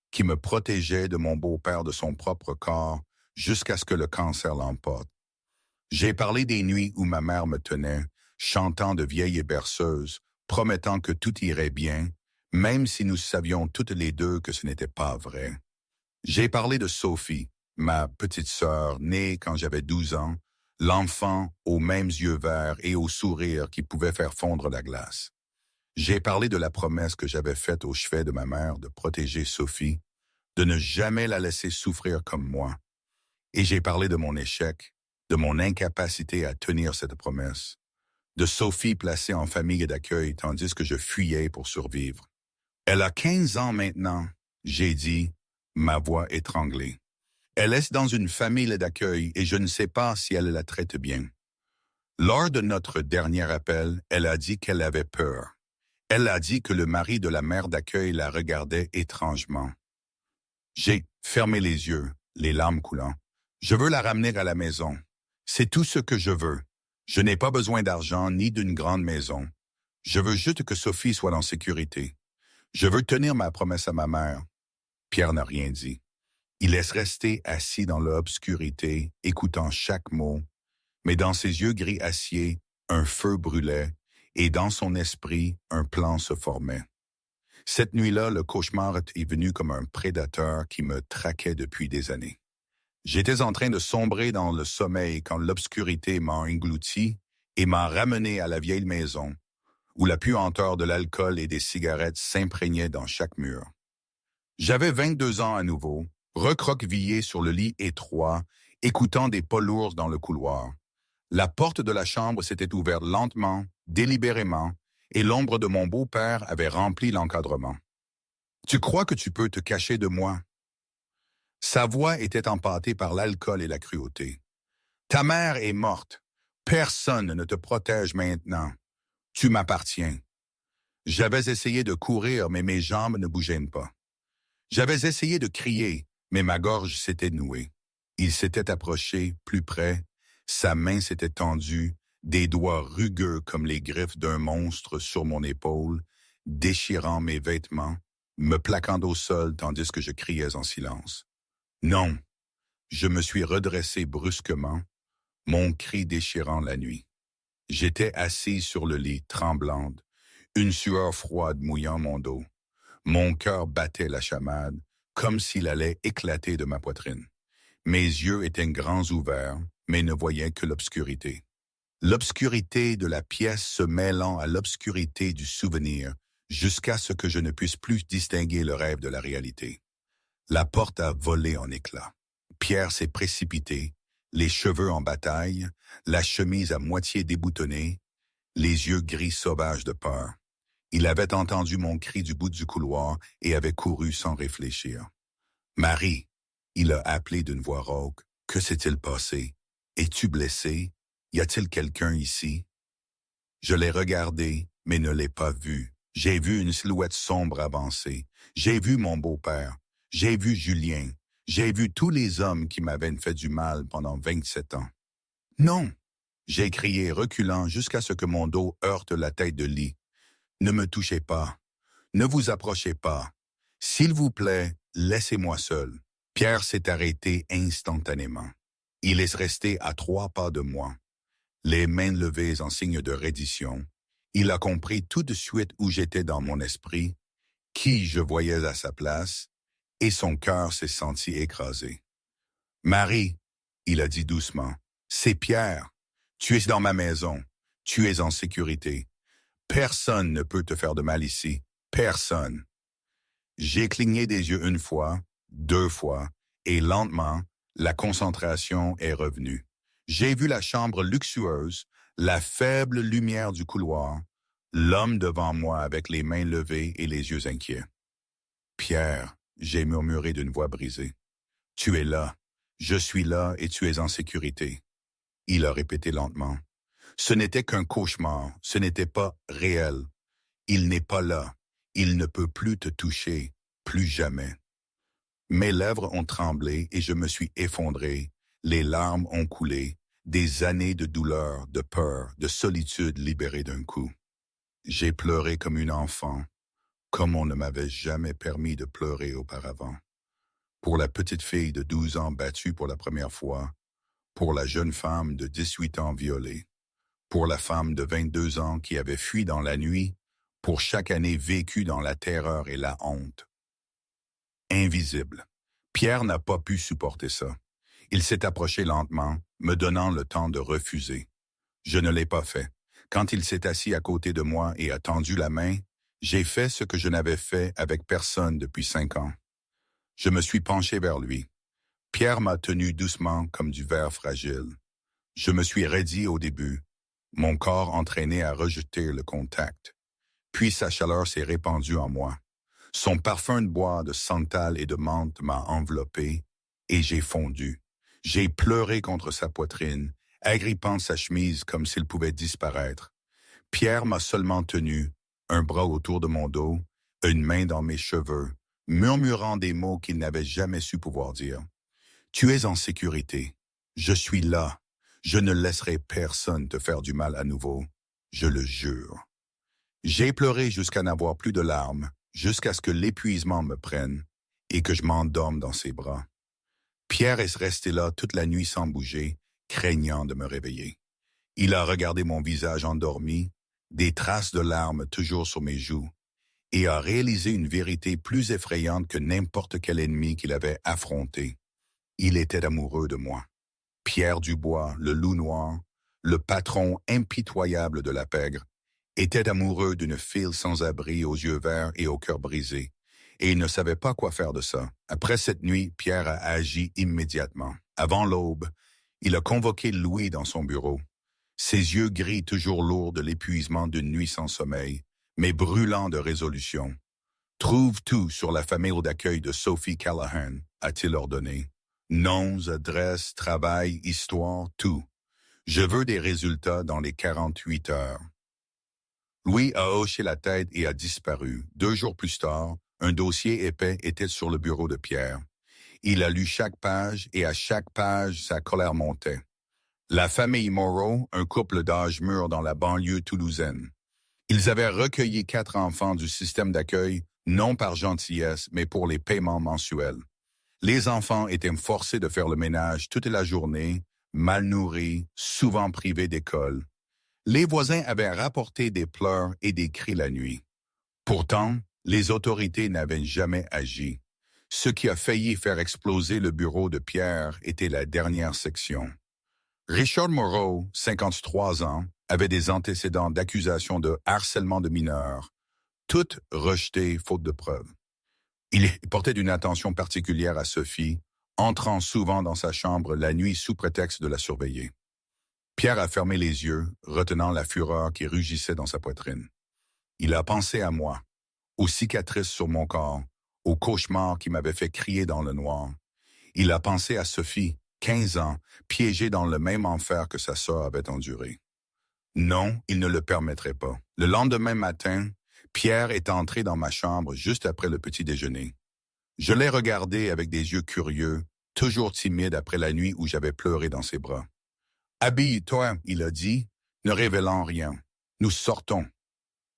qui me protégeait de mon beau-père de son propre corps jusqu'à ce que le cancer l'emporte. J'ai parlé des nuits où ma mère me tenait, chantant de vieilles berceuses, promettant que tout irait bien, même si nous savions toutes les deux que ce n'était pas vrai. J'ai parlé de Sophie, ma petite sœur, née quand j'avais 12 ans, l'enfant aux mêmes yeux verts et au sourire qui pouvait faire fondre la glace. J'ai parlé de la promesse que j'avais faite au chevet de ma mère de protéger Sophie, de ne jamais la laisser souffrir comme moi. Et j'ai parlé de mon échec, de mon incapacité à tenir cette promesse, de Sophie placée en famille d'accueil tandis que je fuyais pour survivre. Elle a 15 ans maintenant, j'ai dit, ma voix étranglée. Elle est dans une famille d'accueil et je ne sais pas si elle la traite bien. Lors de notre dernier appel, elle a dit qu'elle avait peur. Elle a dit que le mari de la mère d'accueil la regardait étrangement. J'ai fermé les yeux, les larmes coulant. Je veux la ramener à la maison. C'est tout ce que je veux. Je n'ai pas besoin d'argent ni d'une grande maison. Je veux juste que Sophie soit en sécurité. Je veux tenir ma promesse à ma mère. Pierre n'a rien dit. Il laisse rester assis dans l'obscurité, écoutant chaque mot, mais dans ses yeux gris acier, un feu brûlait, et dans son esprit, un plan se formait. Cette nuit-là, le cauchemar est venu comme un prédateur qui me traquait depuis des années. J'étais en train de sombrer dans le sommeil quand l'obscurité m'a englouti et m'a ramené à la vieille maison, où la puanteur de l'alcool et des cigarettes s'imprégnait dans chaque mur. J'avais 22 ans à nouveau, recroquevillé sur le lit étroit, écoutant des pas lourds dans le couloir. La porte de la chambre s'était ouverte lentement, délibérément, et l'ombre de mon beau-père avait rempli l'encadrement. « Tu crois que tu peux te cacher de moi? » Sa voix était empâtée par l'alcool et la cruauté. « Ta mère est morte. Personne ne te protège maintenant. Tu m'appartiens. » J'avais essayé de courir, mais mes jambes ne bougeaient pas. J'avais essayé de crier, mais ma gorge s'était nouée. Il s'était approché, plus près. Sa main s'était tendue, des doigts rugueux comme les griffes d'un monstre sur mon épaule, déchirant mes vêtements, me plaquant au sol tandis que je criais en silence. Non, je me suis redressé brusquement, mon cri déchirant la nuit. J'étais assise sur le lit, tremblante, une sueur froide mouillant mon dos. Mon cœur battait la chamade, comme s'il allait éclater de ma poitrine. Mes yeux étaient grands ouverts, mais ne voyaient que l'obscurité. L'obscurité de la pièce se mêlant à l'obscurité du souvenir, jusqu'à ce que je ne puisse plus distinguer le rêve de la réalité. La porte a volé en éclats. Pierre s'est précipité, les cheveux en bataille, la chemise à moitié déboutonnée, les yeux gris sauvages de peur. Il avait entendu mon cri du bout du couloir et avait couru sans réfléchir. « Marie !» il a appelé d'une voix rauque. « Que s'est-il passé? Es-tu blessée? Y a-t-il quelqu'un ici? » Je l'ai regardé, mais ne l'ai pas vu. J'ai vu une silhouette sombre avancer. J'ai vu mon beau-père. J'ai vu Julien. J'ai vu tous les hommes qui m'avaient fait du mal pendant 27 ans. « Non !» j'ai crié, reculant jusqu'à ce que mon dos heurte la tête de lit. « Ne me touchez pas. Ne vous approchez pas. S'il vous plaît, laissez-moi seul. » Pierre s'est arrêté instantanément. Il est resté à 3 pas de moi, les mains levées en signe de reddition. Il a compris tout de suite où j'étais dans mon esprit, qui je voyais à sa place, et son cœur s'est senti écrasé. « Marie, » il a dit doucement, « c'est Pierre. Tu es dans ma maison. Tu es en sécurité. Personne ne peut te faire de mal ici. Personne. » J'ai cligné des yeux 1 fois, 2 fois, et lentement, la concentration est revenue. J'ai vu la chambre luxueuse, la faible lumière du couloir, l'homme devant moi avec les mains levées et les yeux inquiets. « Pierre, » j'ai murmuré d'une voix brisée, « tu es là, je suis là et tu es en sécurité. » Il a répété lentement. « Ce n'était qu'un cauchemar, ce n'était pas réel. Il n'est pas là, il ne peut plus te toucher, plus jamais. » Mes lèvres ont tremblé et je me suis effondré, les larmes ont coulé, des années de douleur, de peur, de solitude libérées d'un coup. J'ai pleuré comme une enfant, comme on ne m'avait jamais permis de pleurer auparavant. Pour la petite fille de 12 ans battue pour la première fois, pour la jeune femme de 18 ans violée, pour la femme de 22 ans qui avait fui dans la nuit, pour chaque année vécue dans la terreur et la honte. Invisible. Pierre n'a pas pu supporter ça. Il s'est approché lentement, me donnant le temps de refuser. Je ne l'ai pas fait. Quand il s'est assis à côté de moi et a tendu la main, j'ai fait ce que je n'avais fait avec personne depuis 5 ans. Je me suis penché vers lui. Pierre m'a tenu doucement comme du verre fragile. Je me suis raidi au début, mon corps entraîné à rejeter le contact. Puis sa chaleur s'est répandue en moi. Son parfum de bois, de santal et de menthe m'a enveloppé et j'ai fondu. J'ai pleuré contre sa poitrine, agrippant sa chemise comme s'il pouvait disparaître. Pierre m'a seulement tenu, un bras autour de mon dos, une main dans mes cheveux, murmurant des mots qu'il n'avait jamais su pouvoir dire. « Tu es en sécurité. Je suis là. Je ne laisserai personne te faire du mal à nouveau. Je le jure. » J'ai pleuré jusqu'à n'avoir plus de larmes, jusqu'à ce que l'épuisement me prenne et que je m'endorme dans ses bras. Pierre est resté là toute la nuit sans bouger, craignant de me réveiller. Il a regardé mon visage endormi, des traces de larmes toujours sur mes joues, et a réalisé une vérité plus effrayante que n'importe quel ennemi qu'il avait affronté. Il était amoureux de moi. Pierre Dubois, le loup noir, le patron impitoyable de la pègre, était amoureux d'une fille sans abri aux yeux verts et au cœur brisé, et il ne savait pas quoi faire de ça. Après cette nuit, Pierre a agi immédiatement. Avant l'aube, il a convoqué Louis dans son bureau. Ses yeux gris toujours lourds de l'épuisement d'une nuit sans sommeil, mais brûlants de résolution. « Trouve tout sur la famille d'accueil de Sophie Callahan », a-t-il ordonné. Noms, adresses, travail, histoire, tout. Je veux des résultats dans les 48 heures. Louis a hoché la tête et a disparu. 2 jours plus tard, un dossier épais était sur le bureau de Pierre. Il a lu chaque page et à chaque page, sa colère montait. La famille Moreau, un couple d'âge mûr dans la banlieue toulousaine. Ils avaient recueilli 4 enfants du système d'accueil, non par gentillesse, mais pour les paiements mensuels. Les enfants étaient forcés de faire le ménage toute la journée, mal nourris, souvent privés d'école. Les voisins avaient rapporté des pleurs et des cris la nuit. Pourtant, les autorités n'avaient jamais agi. Ce qui a failli faire exploser le bureau de Pierre était la dernière section. Richard Moreau, 53 ans, avait des antécédents d'accusation de harcèlement de mineurs, toutes rejetées faute de preuves. Il portait une attention particulière à Sophie, entrant souvent dans sa chambre la nuit sous prétexte de la surveiller. Pierre a fermé les yeux, retenant la fureur qui rugissait dans sa poitrine. Il a pensé à moi, aux cicatrices sur mon corps, aux cauchemars qui m'avaient fait crier dans le noir. Il a pensé à Sophie, 15 ans, piégée dans le même enfer que sa sœur avait enduré. Non, il ne le permettrait pas. Le lendemain matin, Pierre est entré dans ma chambre juste après le petit déjeuner. Je l'ai regardé avec des yeux curieux, toujours timide après la nuit où j'avais pleuré dans ses bras. « Habille-toi », il a dit, ne révélant rien. « Nous sortons. »«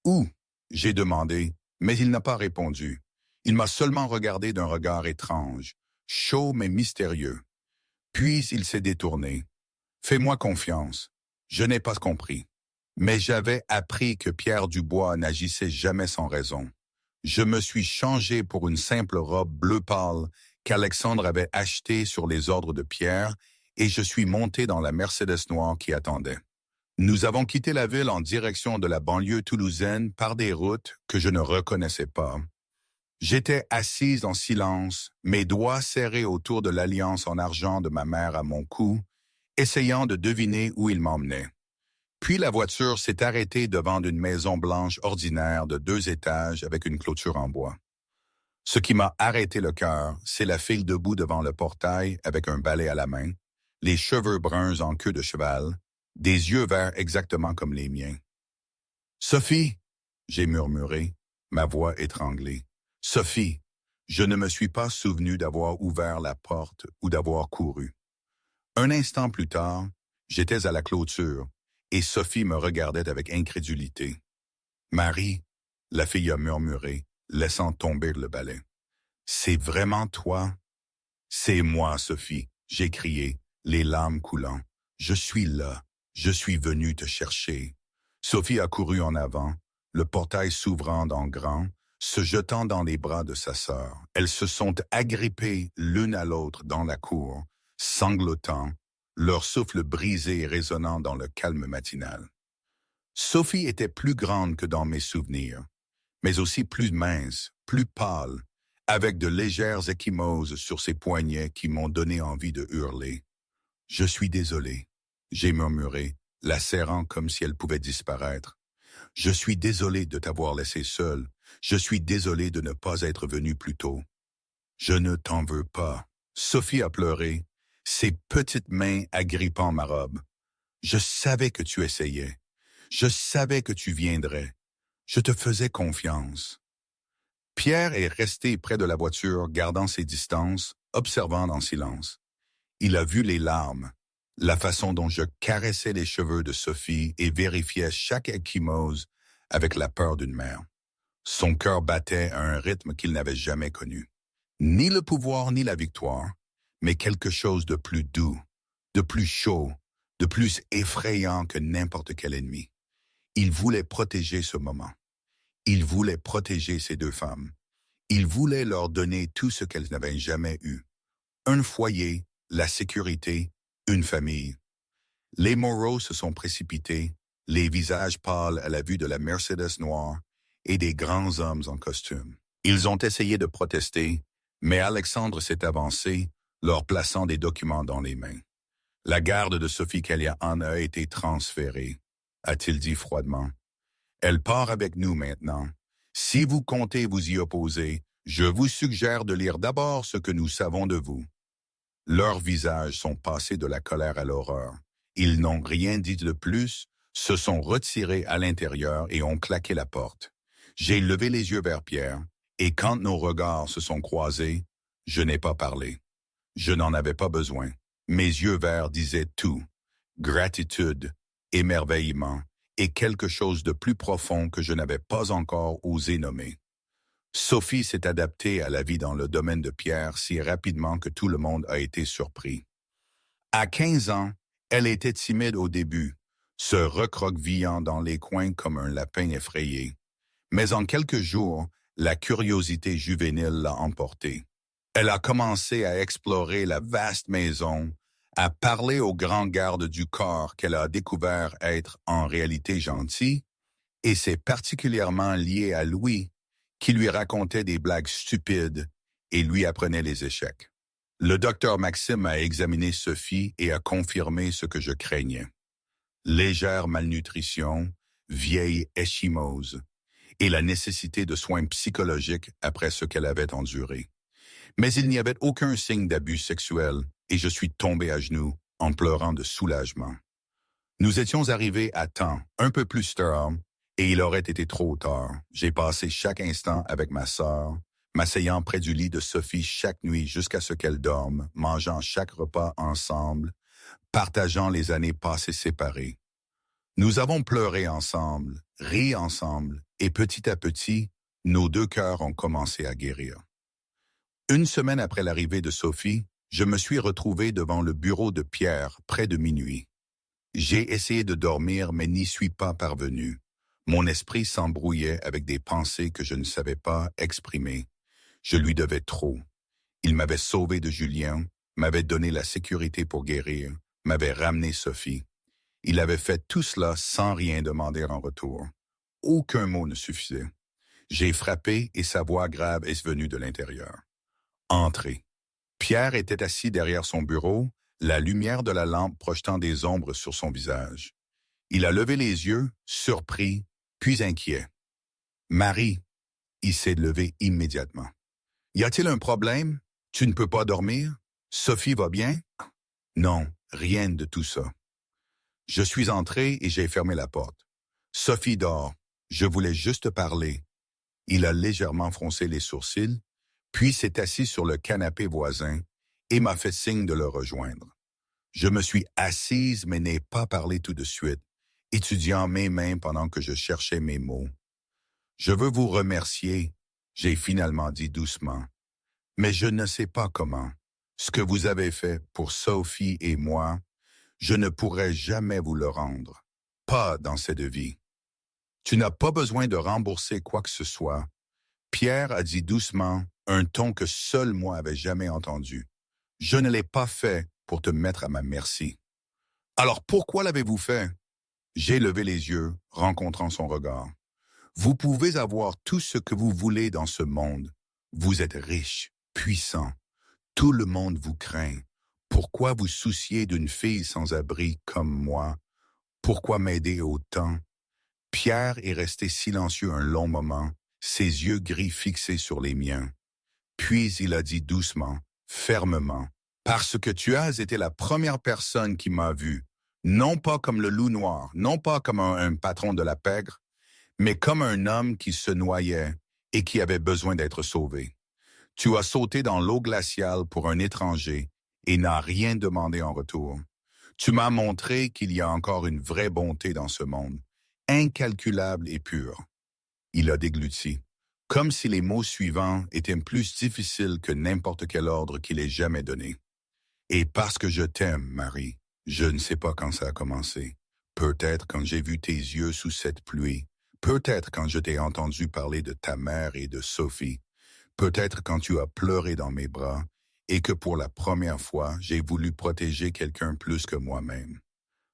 Où ?» j'ai demandé, mais il n'a pas répondu. Il m'a seulement regardé d'un regard étrange, chaud mais mystérieux. Puis il s'est détourné. « Fais-moi confiance. » Je n'ai pas compris. Mais j'avais appris que Pierre Dubois n'agissait jamais sans raison. Je me suis changé pour une simple robe bleu pâle qu'Alexandre avait achetée sur les ordres de Pierre et je suis monté dans la Mercedes noire qui attendait. Nous avons quitté la ville en direction de la banlieue toulousaine par des routes que je ne reconnaissais pas. J'étais assise en silence, mes doigts serrés autour de l'alliance en argent de ma mère à mon cou, essayant de deviner où il m'emmenait. Puis la voiture s'est arrêtée devant une maison blanche ordinaire de 2 étages avec une clôture en bois. Ce qui m'a arrêté le cœur, c'est la fille debout devant le portail avec un balai à la main, les cheveux bruns en queue de cheval, des yeux verts exactement comme les miens. « Sophie !» j'ai murmuré, ma voix étranglée. « Sophie !» Je ne me suis pas souvenu d'avoir ouvert la porte ou d'avoir couru. Un instant plus tard, j'étais à la clôture, et Sophie me regardait avec incrédulité. « Marie !» la fille a murmuré, laissant tomber le balai. « C'est vraiment toi? »« C'est moi, Sophie !» j'ai crié, les larmes coulant. « Je suis là, je suis venu te chercher. » Sophie a couru en avant, le portail s'ouvrant en grand, se jetant dans les bras de sa sœur. Elles se sont agrippées l'une à l'autre dans la cour, sanglotant, leur souffle brisé et résonnant dans le calme matinal. Sophie était plus grande que dans mes souvenirs, mais aussi plus mince, plus pâle, avec de légères ecchymoses sur ses poignets qui m'ont donné envie de hurler. « Je suis désolé », j'ai murmuré, la serrant comme si elle pouvait disparaître. « Je suis désolé de t'avoir laissé seule. Je suis désolé de ne pas être venu plus tôt. »« Je ne t'en veux pas. » Sophie a pleuré, ses petites mains agrippant ma robe. « Je savais que tu essayais. Je savais que tu viendrais. Je te faisais confiance. » Pierre est resté près de la voiture, gardant ses distances, observant en silence. Il a vu les larmes, la façon dont je caressais les cheveux de Sophie et vérifiais chaque ecchymose avec la peur d'une mère. Son cœur battait à un rythme qu'il n'avait jamais connu. Ni le pouvoir ni la victoire, mais quelque chose de plus doux, de plus chaud, de plus effrayant que n'importe quel ennemi. Il voulait protéger ce moment. Il voulait protéger ces deux femmes. Il voulait leur donner tout ce qu'elles n'avaient jamais eu. Un foyer, la sécurité, une famille. Les Moreau se sont précipités, les visages pâles à la vue de la Mercedes noire et des grands hommes en costume. Ils ont essayé de protester, mais Alexandre s'est avancé, leur plaçant des documents dans les mains. La garde de Sophie Callahan a été transférée, a-t-il dit froidement. Elle part avec nous maintenant. Si vous comptez vous y opposer, je vous suggère de lire d'abord ce que nous savons de vous. Leurs visages sont passés de la colère à l'horreur. Ils n'ont rien dit de plus, se sont retirés à l'intérieur et ont claqué la porte. J'ai levé les yeux vers Pierre, et quand nos regards se sont croisés, je n'ai pas parlé. Je n'en avais pas besoin. Mes yeux verts disaient tout. Gratitude, émerveillement, et quelque chose de plus profond que je n'avais pas encore osé nommer. Sophie s'est adaptée à la vie dans le domaine de Pierre si rapidement que tout le monde a été surpris. À 15 ans, elle était timide au début, se recroquevillant dans les coins comme un lapin effrayé. Mais en quelques jours, la curiosité juvénile l'a emportée. Elle a commencé à explorer la vaste maison, à parler aux grands gardes du corps qu'elle a découvert être en réalité gentils, et c'est particulièrement lié à Louis, qui lui racontait des blagues stupides et lui apprenait les échecs. Le docteur Maxime a examiné Sophie et a confirmé ce que je craignais. Légère malnutrition, vieille échymose, et la nécessité de soins psychologiques après ce qu'elle avait enduré. Mais il n'y avait aucun signe d'abus sexuel et je suis tombé à genoux en pleurant de soulagement. Nous étions arrivés à temps, un peu plus tard, et il aurait été trop tard. J'ai passé chaque instant avec ma sœur, m'asseyant près du lit de Sophie chaque nuit jusqu'à ce qu'elle dorme, mangeant chaque repas ensemble, partageant les années passées séparées. Nous avons pleuré ensemble, ri ensemble, et petit à petit, nos deux cœurs ont commencé à guérir. Une semaine après l'arrivée de Sophie, je me suis retrouvé devant le bureau de Pierre près de minuit. J'ai essayé de dormir mais n'y suis pas parvenu. Mon esprit s'embrouillait avec des pensées que je ne savais pas exprimer. Je lui devais trop. Il m'avait sauvé de Julien, m'avait donné la sécurité pour guérir, m'avait ramené Sophie. Il avait fait tout cela sans rien demander en retour. Aucun mot ne suffisait. J'ai frappé et sa voix grave est venue de l'intérieur. Entrez. Pierre était assis derrière son bureau, la lumière de la lampe projetant des ombres sur son visage. Il a levé les yeux, surpris, puis inquiet. « Marie !» Il s'est levé immédiatement. « Y a-t-il un problème? Tu ne peux pas dormir? Sophie va bien? » Non, rien de tout ça. Je suis entré et j'ai fermé la porte. Sophie dort. Je voulais juste parler. Il a légèrement froncé les sourcils, puis s'est assis sur le canapé voisin et m'a fait signe de le rejoindre. Je me suis assise mais n'ai pas parlé tout de suite, étudiant mes mains pendant que je cherchais mes mots. « Je veux vous remercier », j'ai finalement dit doucement, « mais je ne sais pas comment. Ce que vous avez fait pour Sophie et moi, je ne pourrai jamais vous le rendre. Pas dans cette vie. Tu n'as pas besoin de rembourser quoi que ce soit. » Pierre a dit doucement, un ton que seul moi avais jamais entendu. « Je ne l'ai pas fait pour te mettre à ma merci. »« Alors pourquoi l'avez-vous fait? » J'ai levé les yeux, rencontrant son regard. « Vous pouvez avoir tout ce que vous voulez dans ce monde. Vous êtes riche, puissant. Tout le monde vous craint. Pourquoi vous soucier d'une fille sans abri comme moi? Pourquoi m'aider autant? » Pierre est resté silencieux un long moment, ses yeux gris fixés sur les miens. Puis il a dit doucement, fermement, « Parce que tu as été la première personne qui m'a vu, non pas comme le loup noir, non pas comme un patron de la pègre, mais comme un homme qui se noyait et qui avait besoin d'être sauvé. Tu as sauté dans l'eau glaciale pour un étranger et n'as rien demandé en retour. Tu m'as montré qu'il y a encore une vraie bonté dans ce monde, incalculable et pure. » Il a dégluti, comme si les mots suivants étaient plus difficiles que n'importe quel ordre qu'il ait jamais donné. « Et parce que je t'aime, Marie, je ne sais pas quand ça a commencé. Peut-être quand j'ai vu tes yeux sous cette pluie. Peut-être quand je t'ai entendu parler de ta mère et de Sophie, peut-être quand tu as pleuré dans mes bras, et que pour la première fois, j'ai voulu protéger quelqu'un plus que moi-même.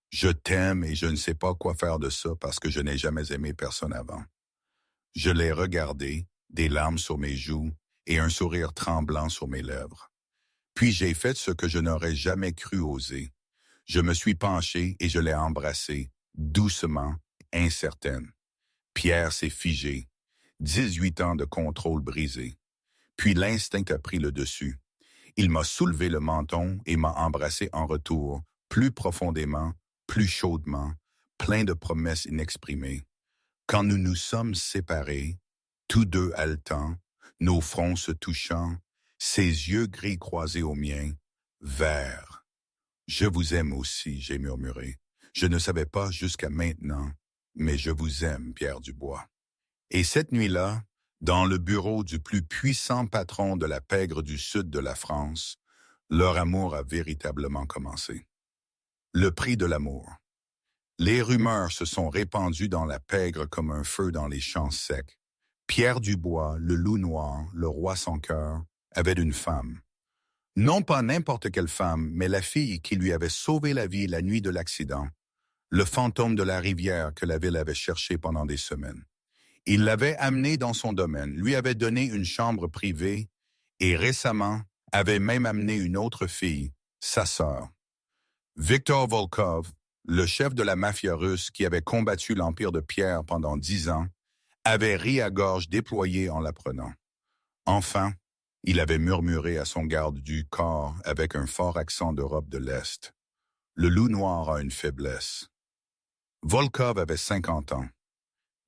Je t'aime et je ne sais pas quoi faire de ça parce que je n'ai jamais aimé personne avant. Je l'ai regardé, des larmes sur mes joues et un sourire tremblant sur mes lèvres. Puis j'ai fait ce que je n'aurais jamais cru oser. Je me suis penché et je l'ai embrassé, doucement, incertaine. Pierre s'est figé. 18 ans de contrôle brisé. Puis l'instinct a pris le dessus. Il m'a soulevé le menton et m'a embrassé en retour, plus profondément, plus chaudement, plein de promesses inexprimées. Quand nous nous sommes séparés, tous deux haletants, nos fronts se touchant, ses yeux gris croisés aux miens, verts. Je vous aime aussi, j'ai murmuré. Je ne savais pas jusqu'à maintenant, mais je vous aime, Pierre Dubois. Et cette nuit-là, dans le bureau du plus puissant patron de la pègre du sud de la France, leur amour a véritablement commencé. Le prix de l'amour. Les rumeurs se sont répandues dans la pègre comme un feu dans les champs secs. Pierre Dubois, le loup noir, le roi sans cœur, avait une femme. Non pas n'importe quelle femme, mais la fille qui lui avait sauvé la vie la nuit de l'accident, le fantôme de la rivière que la ville avait cherché pendant des semaines. Il l'avait amenée dans son domaine, lui avait donné une chambre privée et récemment avait même amené une autre fille, sa sœur. Viktor Volkov, le chef de la mafia russe qui avait combattu l'Empire de Pierre pendant 10 ans, avait ri à gorge déployée en l'apprenant. Enfin, il avait murmuré à son garde du corps avec un fort accent d'Europe de l'Est. Le loup noir a une faiblesse. Volkov avait 50 ans.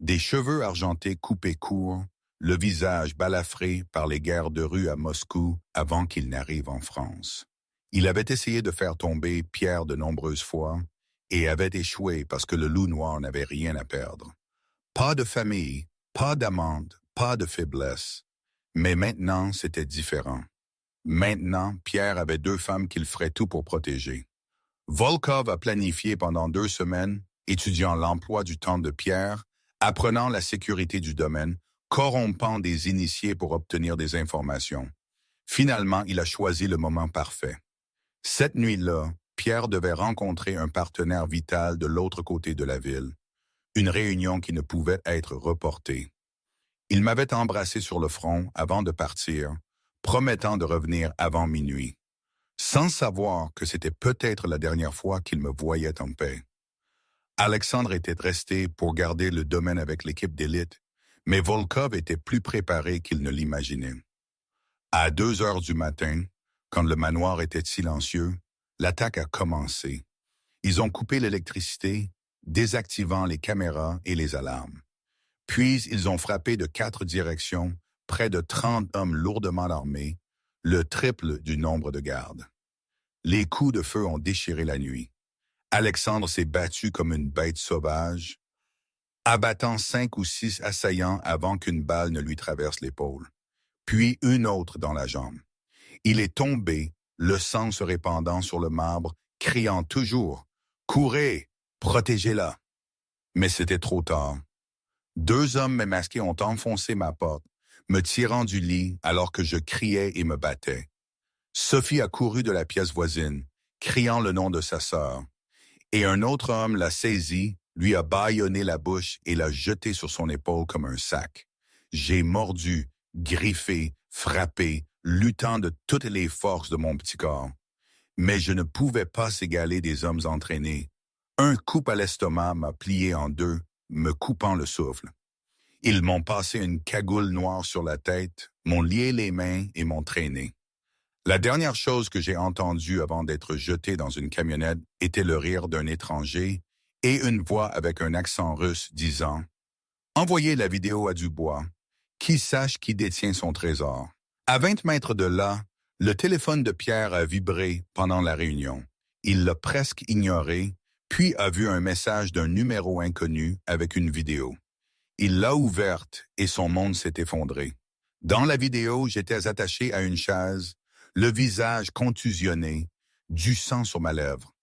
Des cheveux argentés coupés courts, le visage balafré par les guerres de rue à Moscou avant qu'il n'arrive en France. Il avait essayé de faire tomber Pierre de nombreuses fois et avait échoué parce que le loup noir n'avait rien à perdre. Pas de famille, pas d'amende, pas de faiblesse. Mais maintenant, c'était différent. Maintenant, Pierre avait 2 femmes qu'il ferait tout pour protéger. Volkov a planifié pendant 2 semaines, étudiant l'emploi du temps de Pierre, apprenant la sécurité du domaine, corrompant des initiés pour obtenir des informations. Finalement, il a choisi le moment parfait. Cette nuit-là, Pierre devait rencontrer un partenaire vital de l'autre côté de la ville, une réunion qui ne pouvait être reportée. Il m'avait embrassé sur le front avant de partir, promettant de revenir avant minuit, sans savoir que c'était peut-être la dernière fois qu'il me voyait en paix. Alexandre était resté pour garder le domaine avec l'équipe d'élite, mais Volkov était plus préparé qu'il ne l'imaginait. À 2 heures du matin, quand le manoir était silencieux, l'attaque a commencé. Ils ont coupé l'électricité, désactivant les caméras et les alarmes. Puis, ils ont frappé de 4 directions, près de 30 hommes lourdement armés, le triple du nombre de gardes. Les coups de feu ont déchiré la nuit. Alexandre s'est battu comme une bête sauvage, abattant 5 ou 6 assaillants avant qu'une balle ne lui traverse l'épaule, puis une autre dans la jambe. Il est tombé, le sang se répandant sur le marbre, criant toujours « Courez, protégez-la !» Mais c'était trop tard. 2 hommes masqués ont enfoncé ma porte, me tirant du lit alors que je criais et me battais. Sophie a couru de la pièce voisine, criant le nom de sa sœur. Et un autre homme l'a saisi, lui a bâillonné la bouche et l'a jeté sur son épaule comme un sac. J'ai mordu, griffé, frappé, luttant de toutes les forces de mon petit corps. Mais je ne pouvais pas s'égaler des hommes entraînés. Un coup à l'estomac m'a plié en 2, me coupant le souffle. Ils m'ont passé une cagoule noire sur la tête, m'ont lié les mains et m'ont traîné. La dernière chose que j'ai entendue avant d'être jeté dans une camionnette était le rire d'un étranger et une voix avec un accent russe disant « Envoyez la vidéo à Dubois, qui sache qui détient son trésor. » À 20 mètres de là, le téléphone de Pierre a vibré pendant la réunion. Il l'a presque ignoré, puis a vu un message d'un numéro inconnu avec une vidéo. Il l'a ouverte et son monde s'est effondré. Dans la vidéo, j'étais attaché à une chaise, le visage contusionné, du sang sur ma lèvre.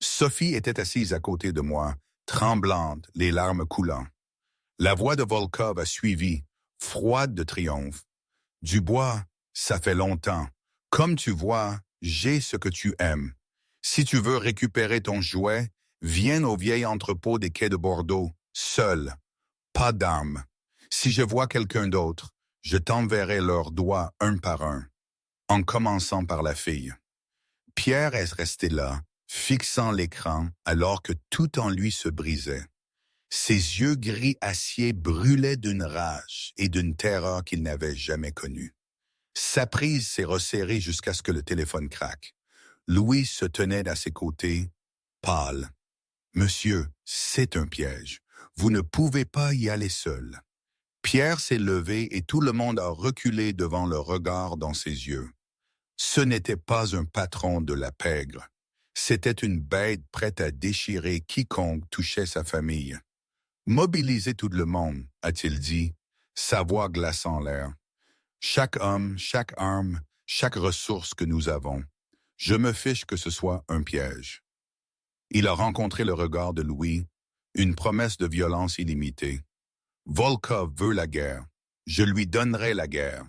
Sophie était assise à côté de moi, tremblante, les larmes coulant. La voix de Volkov a suivi, froide de triomphe. Dubois, ça fait longtemps. Comme tu vois, j'ai ce que tu aimes. Si tu veux récupérer ton jouet, viens au vieil entrepôt des quais de Bordeaux, seul. Pas d'armes. Si je vois quelqu'un d'autre, je t'enverrai leurs doigts un par un, en commençant par la fille. Pierre est resté là, fixant l'écran, alors que tout en lui se brisait. Ses yeux gris acier brûlaient d'une rage et d'une terreur qu'il n'avait jamais connue. Sa prise s'est resserrée jusqu'à ce que le téléphone craque. Louis se tenait à ses côtés, pâle. « Monsieur, c'est un piège. Vous ne pouvez pas y aller seul. » Pierre s'est levé et tout le monde a reculé devant le regard dans ses yeux. Ce n'était pas un patron de la pègre. C'était une bête prête à déchirer quiconque touchait sa famille. « Mobilisez tout le monde, » a-t-il dit, sa voix glaçant l'air. « Chaque homme, chaque arme, chaque ressource que nous avons. Je me fiche que ce soit un piège. » Il a rencontré le regard de Louis, une promesse de violence illimitée. « Volkov veut la guerre. Je lui donnerai la guerre.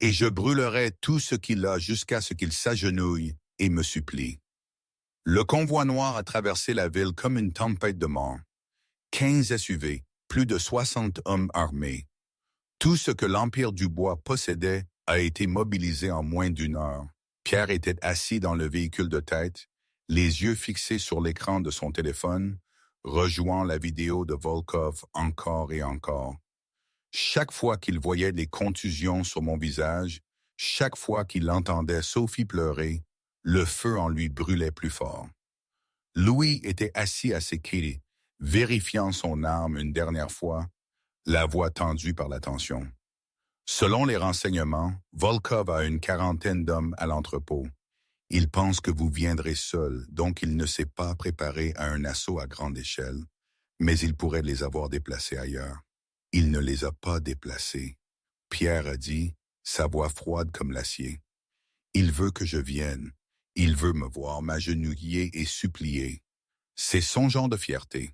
Et je brûlerai tout ce qu'il a jusqu'à ce qu'il s'agenouille et me supplie. » Le convoi noir a traversé la ville comme une tempête de mort. 15 SUV, plus de 60 hommes armés. Tout ce que l'Empire du Bois possédait a été mobilisé en moins d'une heure. Pierre était assis dans le véhicule de tête, les yeux fixés sur l'écran de son téléphone, rejouant la vidéo de Volkov encore et encore. Chaque fois qu'il voyait des contusions sur mon visage, chaque fois qu'il entendait Sophie pleurer, le feu en lui brûlait plus fort. Louis était assis à ses quais, vérifiant son arme une dernière fois, la voix tendue par la tension. Selon les renseignements, Volkov a une quarantaine d'hommes à l'entrepôt. Il pense que vous viendrez seul, donc il ne s'est pas préparé à un assaut à grande échelle, mais il pourrait les avoir déplacés ailleurs. Il ne les a pas déplacés. Pierre a dit, sa voix froide comme l'acier. Il veut que je vienne. Il veut me voir m'agenouiller et supplier. C'est son genre de fierté.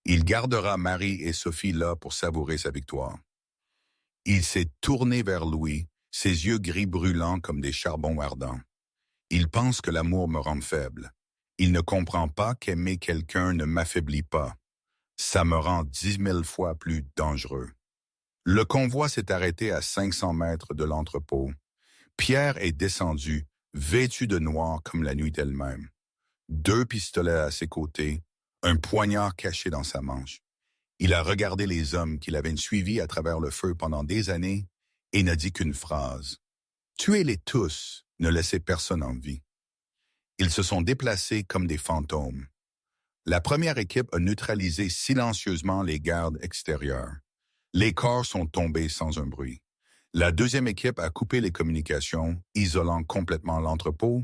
Il gardera Marie et Sophie là pour savourer sa victoire. Il s'est tourné vers Louis, ses yeux gris brûlants comme des charbons ardents. Il pense que l'amour me rend faible. Il ne comprend pas qu'aimer quelqu'un ne m'affaiblit pas. Ça me rend 10 000 fois plus dangereux. Le convoi s'est arrêté à 500 mètres de l'entrepôt. Pierre est descendu, vêtu de noir comme la nuit elle-même. 2 pistolets à ses côtés, un poignard caché dans sa manche. Il a regardé les hommes qu'il avait suivis à travers le feu pendant des années et n'a dit qu'une phrase. « Tuez-les tous, ne laissez personne en vie. » Ils se sont déplacés comme des fantômes. La première équipe a neutralisé silencieusement les gardes extérieurs. Les corps sont tombés sans un bruit. La deuxième équipe a coupé les communications, isolant complètement l'entrepôt.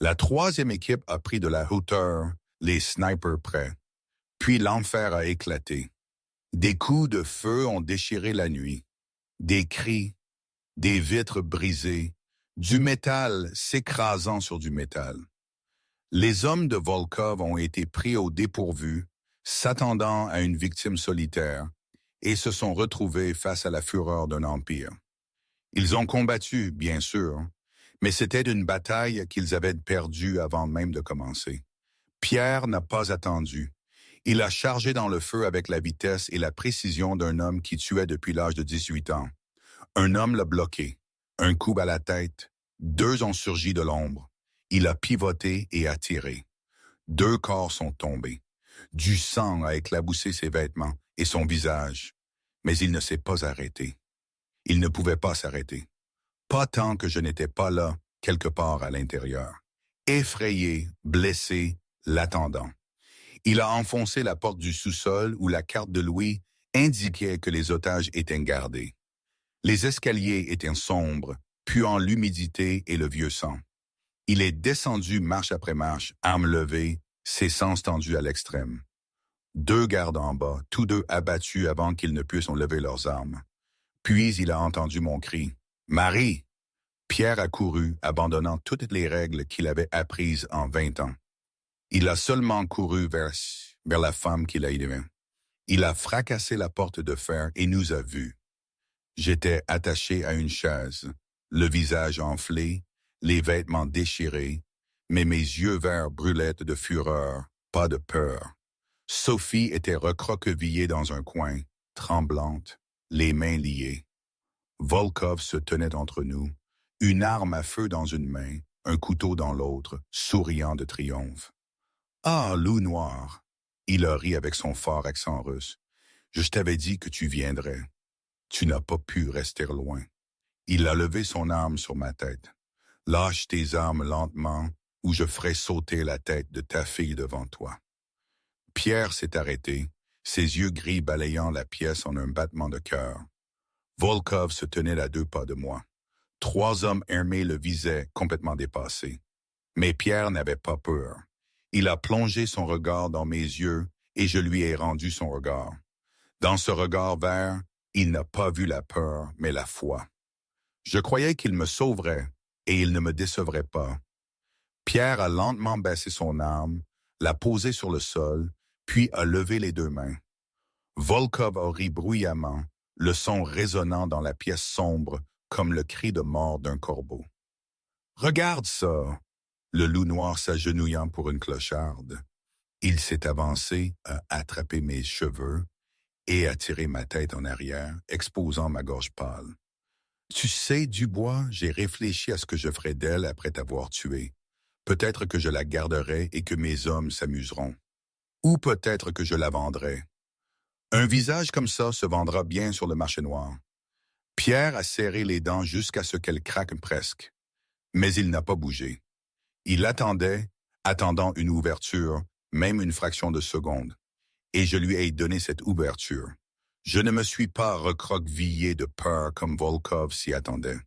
La troisième équipe a pris de la hauteur, les snipers prêts. Puis l'enfer a éclaté. Des coups de feu ont déchiré la nuit. Des cris, des vitres brisées, du métal s'écrasant sur du métal. Les hommes de Volkov ont été pris au dépourvu, s'attendant à une victime solitaire, et se sont retrouvés face à la fureur d'un empire. Ils ont combattu, bien sûr, mais c'était une bataille qu'ils avaient perdue avant même de commencer. Pierre n'a pas attendu. Il a chargé dans le feu avec la vitesse et la précision d'un homme qui tuait depuis l'âge de 18 ans. Un homme l'a bloqué. Un coup à la tête. 2 ont surgi de l'ombre. Il a pivoté et a tiré. 2 corps sont tombés. Du sang a éclaboussé ses vêtements et son visage. Mais il ne s'est pas arrêté. Il ne pouvait pas s'arrêter. Pas tant que je n'étais pas là, quelque part à l'intérieur. Effrayé, blessé, l'attendant. Il a enfoncé la porte du sous-sol où la carte de Louis indiquait que les otages étaient gardés. Les escaliers étaient sombres, puant l'humidité et le vieux sang. Il est descendu marche après marche, armes levées, ses sens tendus à l'extrême. 2 gardes en bas, tous 2 abattus avant qu'ils ne puissent lever leurs armes. Puis il a entendu mon cri. « Marie !» Pierre a couru, abandonnant toutes les règles qu'il avait apprises en 20 ans. Il a seulement couru vers la femme qu'il a aimée. Il a fracassé la porte de fer et nous a vus. J'étais attaché à une chaise, le visage enflé, les vêtements déchirés, mais mes yeux verts brûlaient de fureur, pas de peur. Sophie était recroquevillée dans un coin, tremblante, les mains liées. Volkov se tenait entre nous, une arme à feu dans une main, un couteau dans l'autre, souriant de triomphe. « Ah, loup noir !» Il a ri avec son fort accent russe. « Je t'avais dit que tu viendrais. Tu n'as pas pu rester loin. » Il a levé son arme sur ma tête. « Lâche tes armes lentement, ou je ferai sauter la tête de ta fille devant toi. » Pierre s'est arrêté, ses yeux gris balayant la pièce en un battement de cœur. Volkov se tenait à 2 pas de moi. 3 hommes armés le visaient, complètement dépassé. Mais Pierre n'avait pas peur. Il a plongé son regard dans mes yeux et je lui ai rendu son regard. Dans ce regard vert, il n'a pas vu la peur, mais la foi. Je croyais qu'il me sauverait et il ne me décevrait pas. Pierre a lentement baissé son arme, l'a posée sur le sol, puis a levé les 2 mains. Volkov a ri bruyamment, le son résonnant dans la pièce sombre comme le cri de mort d'un corbeau. « Regarde ça !» Le loup noir s'agenouillant pour une clocharde. Il s'est avancé, a attrapé mes cheveux et a tiré ma tête en arrière, exposant ma gorge pâle. « Tu sais, Dubois, j'ai réfléchi à ce que je ferais d'elle après t'avoir tuée. Peut-être que je la garderai et que mes hommes s'amuseront. Ou peut-être que je la vendrai. Un visage comme ça se vendra bien sur le marché noir. » Pierre a serré les dents jusqu'à ce qu'elles craquent presque. Mais il n'a pas bougé. Il attendait, attendant une ouverture, même une fraction de seconde. Et je lui ai donné cette ouverture. Je ne me suis pas recroquevillé de peur comme Volkov s'y attendait.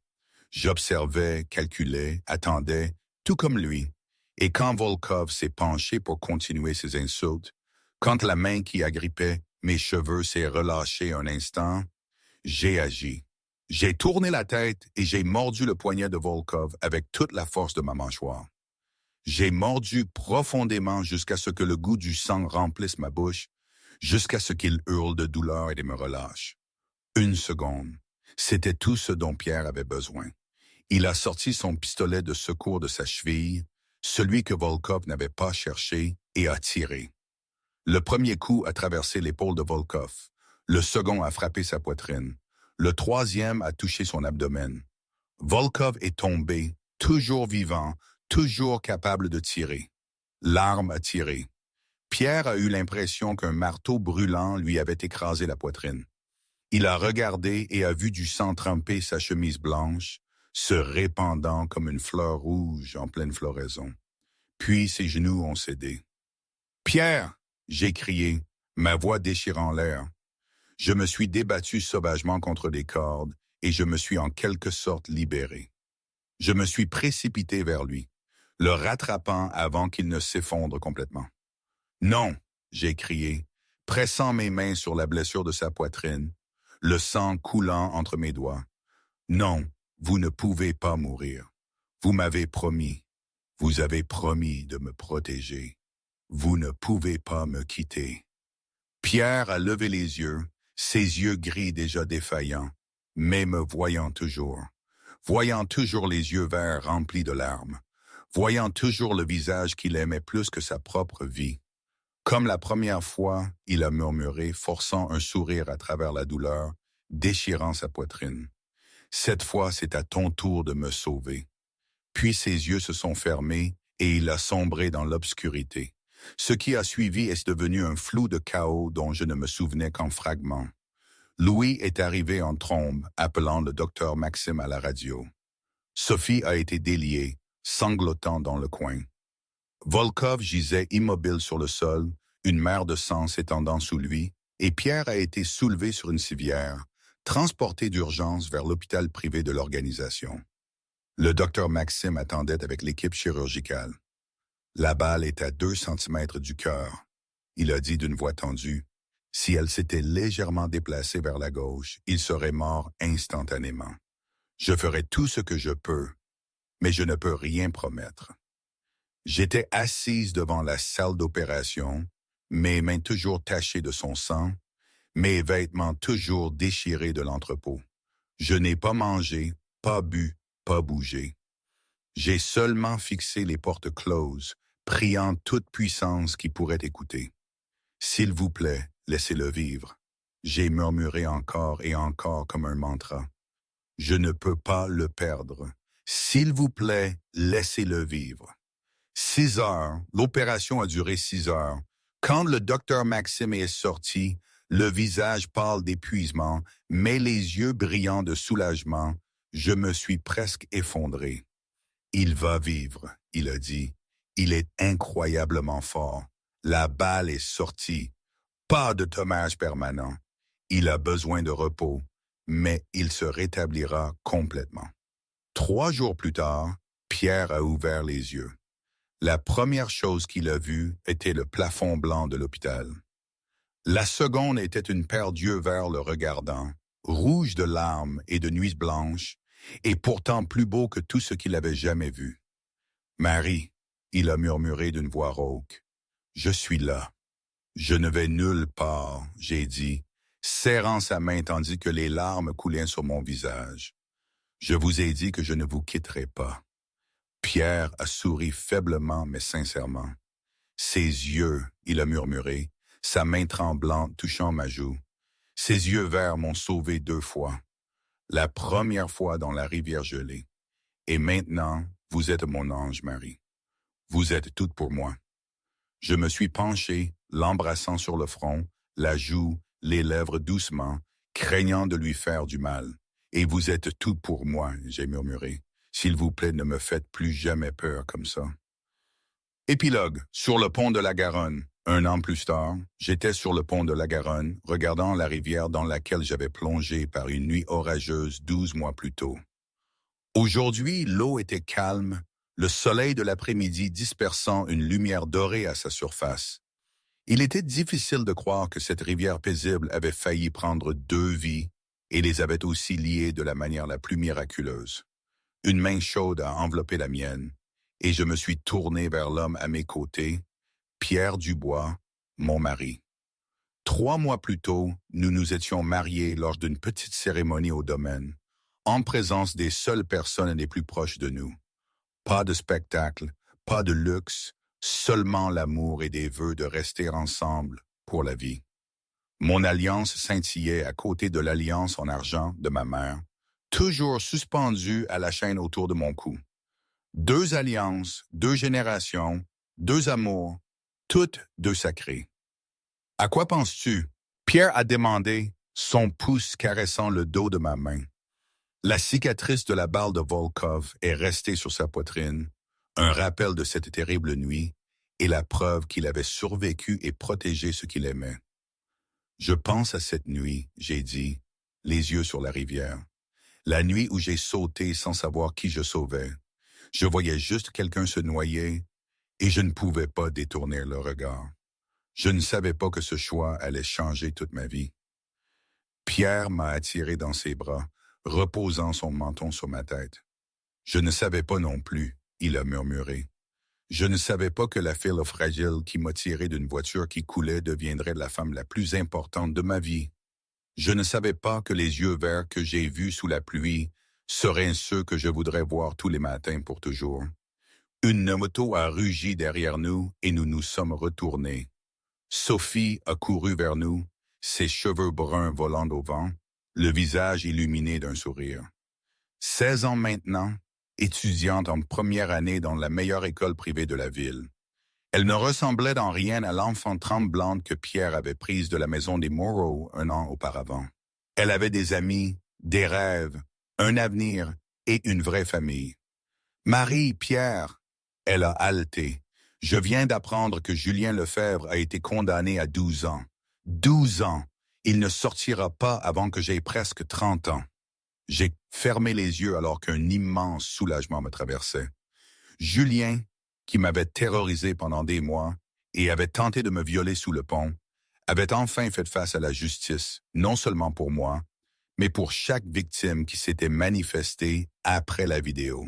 J'observais, calculais, attendais, tout comme lui. Et quand Volkov s'est penché pour continuer ses insultes, quand la main qui agrippait mes cheveux s'est relâchée un instant, j'ai agi. J'ai tourné la tête et j'ai mordu le poignet de Volkov avec toute la force de ma mâchoire. J'ai mordu profondément jusqu'à ce que le goût du sang remplisse ma bouche, jusqu'à ce qu'il hurle de douleur et me relâche. 1 seconde. C'était tout ce dont Pierre avait besoin. Il a sorti son pistolet de secours de sa cheville, celui que Volkov n'avait pas cherché, et a tiré. Le premier coup a traversé l'épaule de Volkov. Le second a frappé sa poitrine. Le 3e a touché son abdomen. Volkov est tombé, toujours vivant, toujours capable de tirer. L'arme a tiré. Pierre a eu l'impression qu'un marteau brûlant lui avait écrasé la poitrine. Il a regardé et a vu du sang tremper sa chemise blanche, se répandant comme une fleur rouge en pleine floraison. Puis ses genoux ont cédé. « Pierre !» j'ai crié, ma voix déchirant l'air. Je me suis débattu sauvagement contre des cordes et je me suis en quelque sorte libéré. Je me suis précipité vers lui, le rattrapant avant qu'il ne s'effondre complètement. « Non !» j'ai crié, pressant mes mains sur la blessure de sa poitrine, le sang coulant entre mes doigts. « Non, vous ne pouvez pas mourir. Vous m'avez promis. Vous avez promis de me protéger. Vous ne pouvez pas me quitter. » Pierre a levé les yeux, ses yeux gris déjà défaillants, mais me voyant toujours les yeux verts remplis de larmes, voyant toujours le visage qu'il aimait plus que sa propre vie. Comme la première fois, il a murmuré, forçant un sourire à travers la douleur, déchirant sa poitrine. « Cette fois, c'est à ton tour de me sauver. » Puis ses yeux se sont fermés et il a sombré dans l'obscurité. Ce qui a suivi est devenu un flou de chaos dont je ne me souvenais qu'en fragments. Louis est arrivé en trombe, appelant le docteur Maxime à la radio. Sophie a été déliée, sanglotant dans le coin. Volkov gisait immobile sur le sol, une mer de sang s'étendant sous lui, et Pierre a été soulevé sur une civière, transporté d'urgence vers l'hôpital privé de l'organisation. Le docteur Maxime attendait avec l'équipe chirurgicale. La balle est à 2 centimètres du cœur. Il a dit d'une voix tendue. Si elle s'était légèrement déplacée vers la gauche, il serait mort instantanément. Je ferai tout ce que je peux, mais je ne peux rien promettre. J'étais assise devant la salle d'opération, mes mains toujours tachées de son sang, mes vêtements toujours déchirés de l'entrepôt. Je n'ai pas mangé, pas bu, pas bougé. J'ai seulement fixé les portes closes, priant toute puissance qui pourrait écouter. S'il vous plaît, laissez-le vivre. J'ai murmuré encore et encore comme un mantra. Je ne peux pas le perdre. S'il vous plaît, laissez-le vivre. 6 heures, l'opération a duré 6 heures. Quand le docteur Maxime est sorti, le visage pâle d'épuisement, mais les yeux brillants de soulagement, je me suis presque effondré. Il va vivre, il a dit. Il est incroyablement fort. La balle est sortie. Pas de dommage permanent. Il a besoin de repos, mais il se rétablira complètement. 3 jours plus tard, Pierre a ouvert les yeux. La première chose qu'il a vue était le plafond blanc de l'hôpital. La seconde était une paire d'yeux verts le regardant, rouge de larmes et de nuits blanches, et pourtant plus beau que tout ce qu'il avait jamais vu. « Marie, » il a murmuré d'une voix rauque, « je suis là. » « Je ne vais nulle part, » j'ai dit, serrant sa main tandis que les larmes coulaient sur mon visage. « Je vous ai dit que je ne vous quitterai pas. » Pierre a souri faiblement mais sincèrement. Ses yeux, il a murmuré, sa main tremblante touchant ma joue. Ses yeux verts m'ont sauvé 2 fois. La première fois dans la rivière gelée. Et maintenant, vous êtes mon ange, Marie. Vous êtes toute pour moi. Je me suis penché, l'embrassant sur le front, la joue, les lèvres doucement, craignant de lui faire du mal. « Et vous êtes tout pour moi, » j'ai murmuré. « S'il vous plaît, ne me faites plus jamais peur comme ça. » Épilogue. Sur le pont de la Garonne. 1 an plus tard, j'étais sur le pont de la Garonne, regardant la rivière dans laquelle j'avais plongé par une nuit orageuse 12 mois plus tôt. Aujourd'hui, l'eau était calme, le soleil de l'après-midi dispersant une lumière dorée à sa surface. Il était difficile de croire que cette rivière paisible avait failli prendre 2 vies et les avait aussi liées de la manière la plus miraculeuse. Une main chaude a enveloppé la mienne, et je me suis tourné vers l'homme à mes côtés, Pierre Dubois, mon mari. 3 mois plus tôt, nous nous étions mariés lors d'une petite cérémonie au domaine, en présence des seules personnes les plus proches de nous. Pas de spectacle, pas de luxe, seulement l'amour et des vœux de rester ensemble pour la vie. Mon alliance scintillait à côté de l'alliance en argent de ma mère, toujours suspendue à la chaîne autour de mon cou. 2 alliances, 2 générations, 2 amours, toutes 2 sacrées. « À quoi penses-tu? » Pierre a demandé, son pouce caressant le dos de ma main. La cicatrice de la balle de Volkov est restée sur sa poitrine, un rappel de cette terrible nuit et la preuve qu'il avait survécu et protégé ce qu'il aimait. Je pense à cette nuit, j'ai dit, les yeux sur la rivière. La nuit où j'ai sauté sans savoir qui je sauvais. Je voyais juste quelqu'un se noyer et je ne pouvais pas détourner le regard. Je ne savais pas que ce choix allait changer toute ma vie. Pierre m'a attiré dans ses bras, reposant son menton sur ma tête. Je ne savais pas non plus, il a murmuré. Je ne savais pas que la fille fragile qui m'a tiré d'une voiture qui coulait deviendrait la femme la plus importante de ma vie. Je ne savais pas que les yeux verts que j'ai vus sous la pluie seraient ceux que je voudrais voir tous les matins pour toujours. Une moto a rugi derrière nous et nous nous sommes retournés. Sophie a couru vers nous, ses cheveux bruns volant au vent, le visage illuminé d'un sourire. 16 ans maintenant, étudiante en première année dans la meilleure école privée de la ville. Elle ne ressemblait en rien à l'enfant tremblante que Pierre avait prise de la maison des Moreau 1 an auparavant. Elle avait des amis, des rêves, un avenir et une vraie famille. Marie, Pierre, elle a haleté. Je viens d'apprendre que Julien Lefebvre a été condamné à 12 ans. 12 ans! Il ne sortira pas avant que j'aie presque 30 ans. J'ai fermé les yeux alors qu'un immense soulagement me traversait. Julien, qui m'avait terrorisé pendant des mois et avait tenté de me violer sous le pont, avait enfin fait face à la justice, non seulement pour moi, mais pour chaque victime qui s'était manifestée après la vidéo.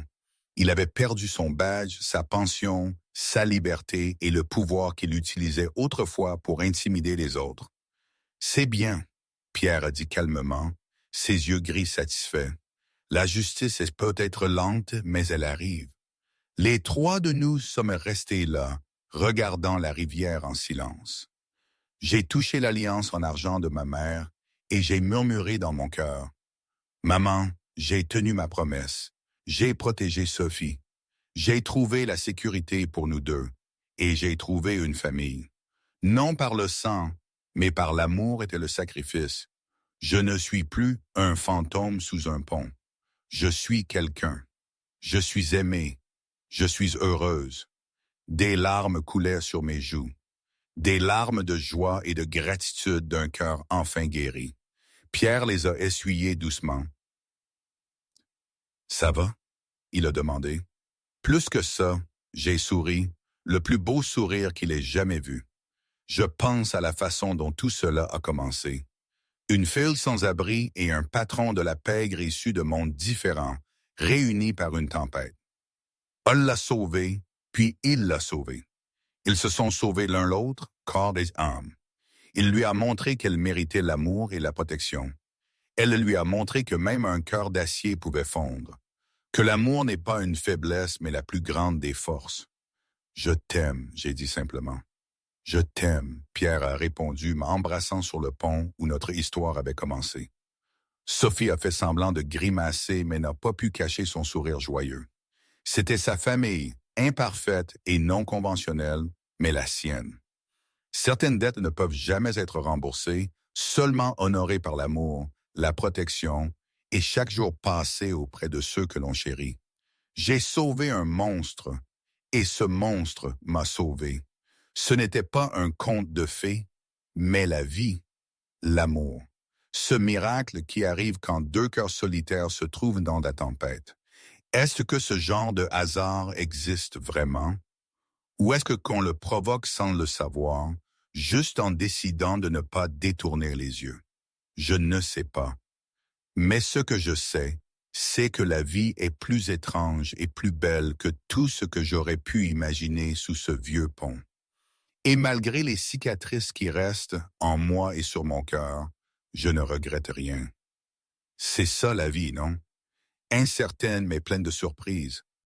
Il avait perdu son badge, sa pension, sa liberté et le pouvoir qu'il utilisait autrefois pour intimider les autres. C'est bien, Pierre a dit calmement, ses yeux gris satisfaits. La justice est peut-être lente, mais elle arrive. Les trois de nous sommes restés là, regardant la rivière en silence. J'ai touché l'alliance en argent de ma mère et j'ai murmuré dans mon cœur. Maman, j'ai tenu ma promesse. J'ai protégé Sophie. J'ai trouvé la sécurité pour nous deux. Et j'ai trouvé une famille. Non par le sang, mais par l'amour et le sacrifice. Je ne suis plus un fantôme sous un pont. Je suis quelqu'un. Je suis aimée. Je suis heureuse. Des larmes coulaient sur mes joues. Des larmes de joie et de gratitude d'un cœur enfin guéri. Pierre les a essuyées doucement. « Ça va ?» il a demandé. Plus que ça, j'ai souri, le plus beau sourire qu'il ait jamais vu. Je pense à la façon dont tout cela a commencé. Une fille sans abri et un patron de la pègre issu de mondes différents, réunis par une tempête. Elle l'a sauvé, puis il l'a sauvé. Ils se sont sauvés l'un l'autre, corps et âme. Il lui a montré qu'elle méritait l'amour et la protection. Elle lui a montré que même un cœur d'acier pouvait fondre, que l'amour n'est pas une faiblesse, mais la plus grande des forces. « Je t'aime », j'ai dit simplement. « Je t'aime », Pierre a répondu, m'embrassant sur le pont où notre histoire avait commencé. Sophie a fait semblant de grimacer, mais n'a pas pu cacher son sourire joyeux. C'était sa famille, imparfaite et non conventionnelle, mais la sienne. Certaines dettes ne peuvent jamais être remboursées, seulement honorées par l'amour, la protection et chaque jour passé auprès de ceux que l'on chérit. J'ai sauvé un monstre, et ce monstre m'a sauvé. Ce n'était pas un conte de fées, mais la vie, l'amour. Ce miracle qui arrive quand deux cœurs solitaires se trouvent dans la tempête. Est-ce que ce genre de hasard existe vraiment? Ou est-ce qu'on le provoque sans le savoir, juste en décidant de ne pas détourner les yeux? Je ne sais pas. Mais ce que je sais, c'est que la vie est plus étrange et plus belle que tout ce que j'aurais pu imaginer sous ce vieux pont. Et malgré les cicatrices qui restent en moi et sur mon cœur, je ne regrette rien. C'est ça la vie, non? Incertaine mais pleine de surprises.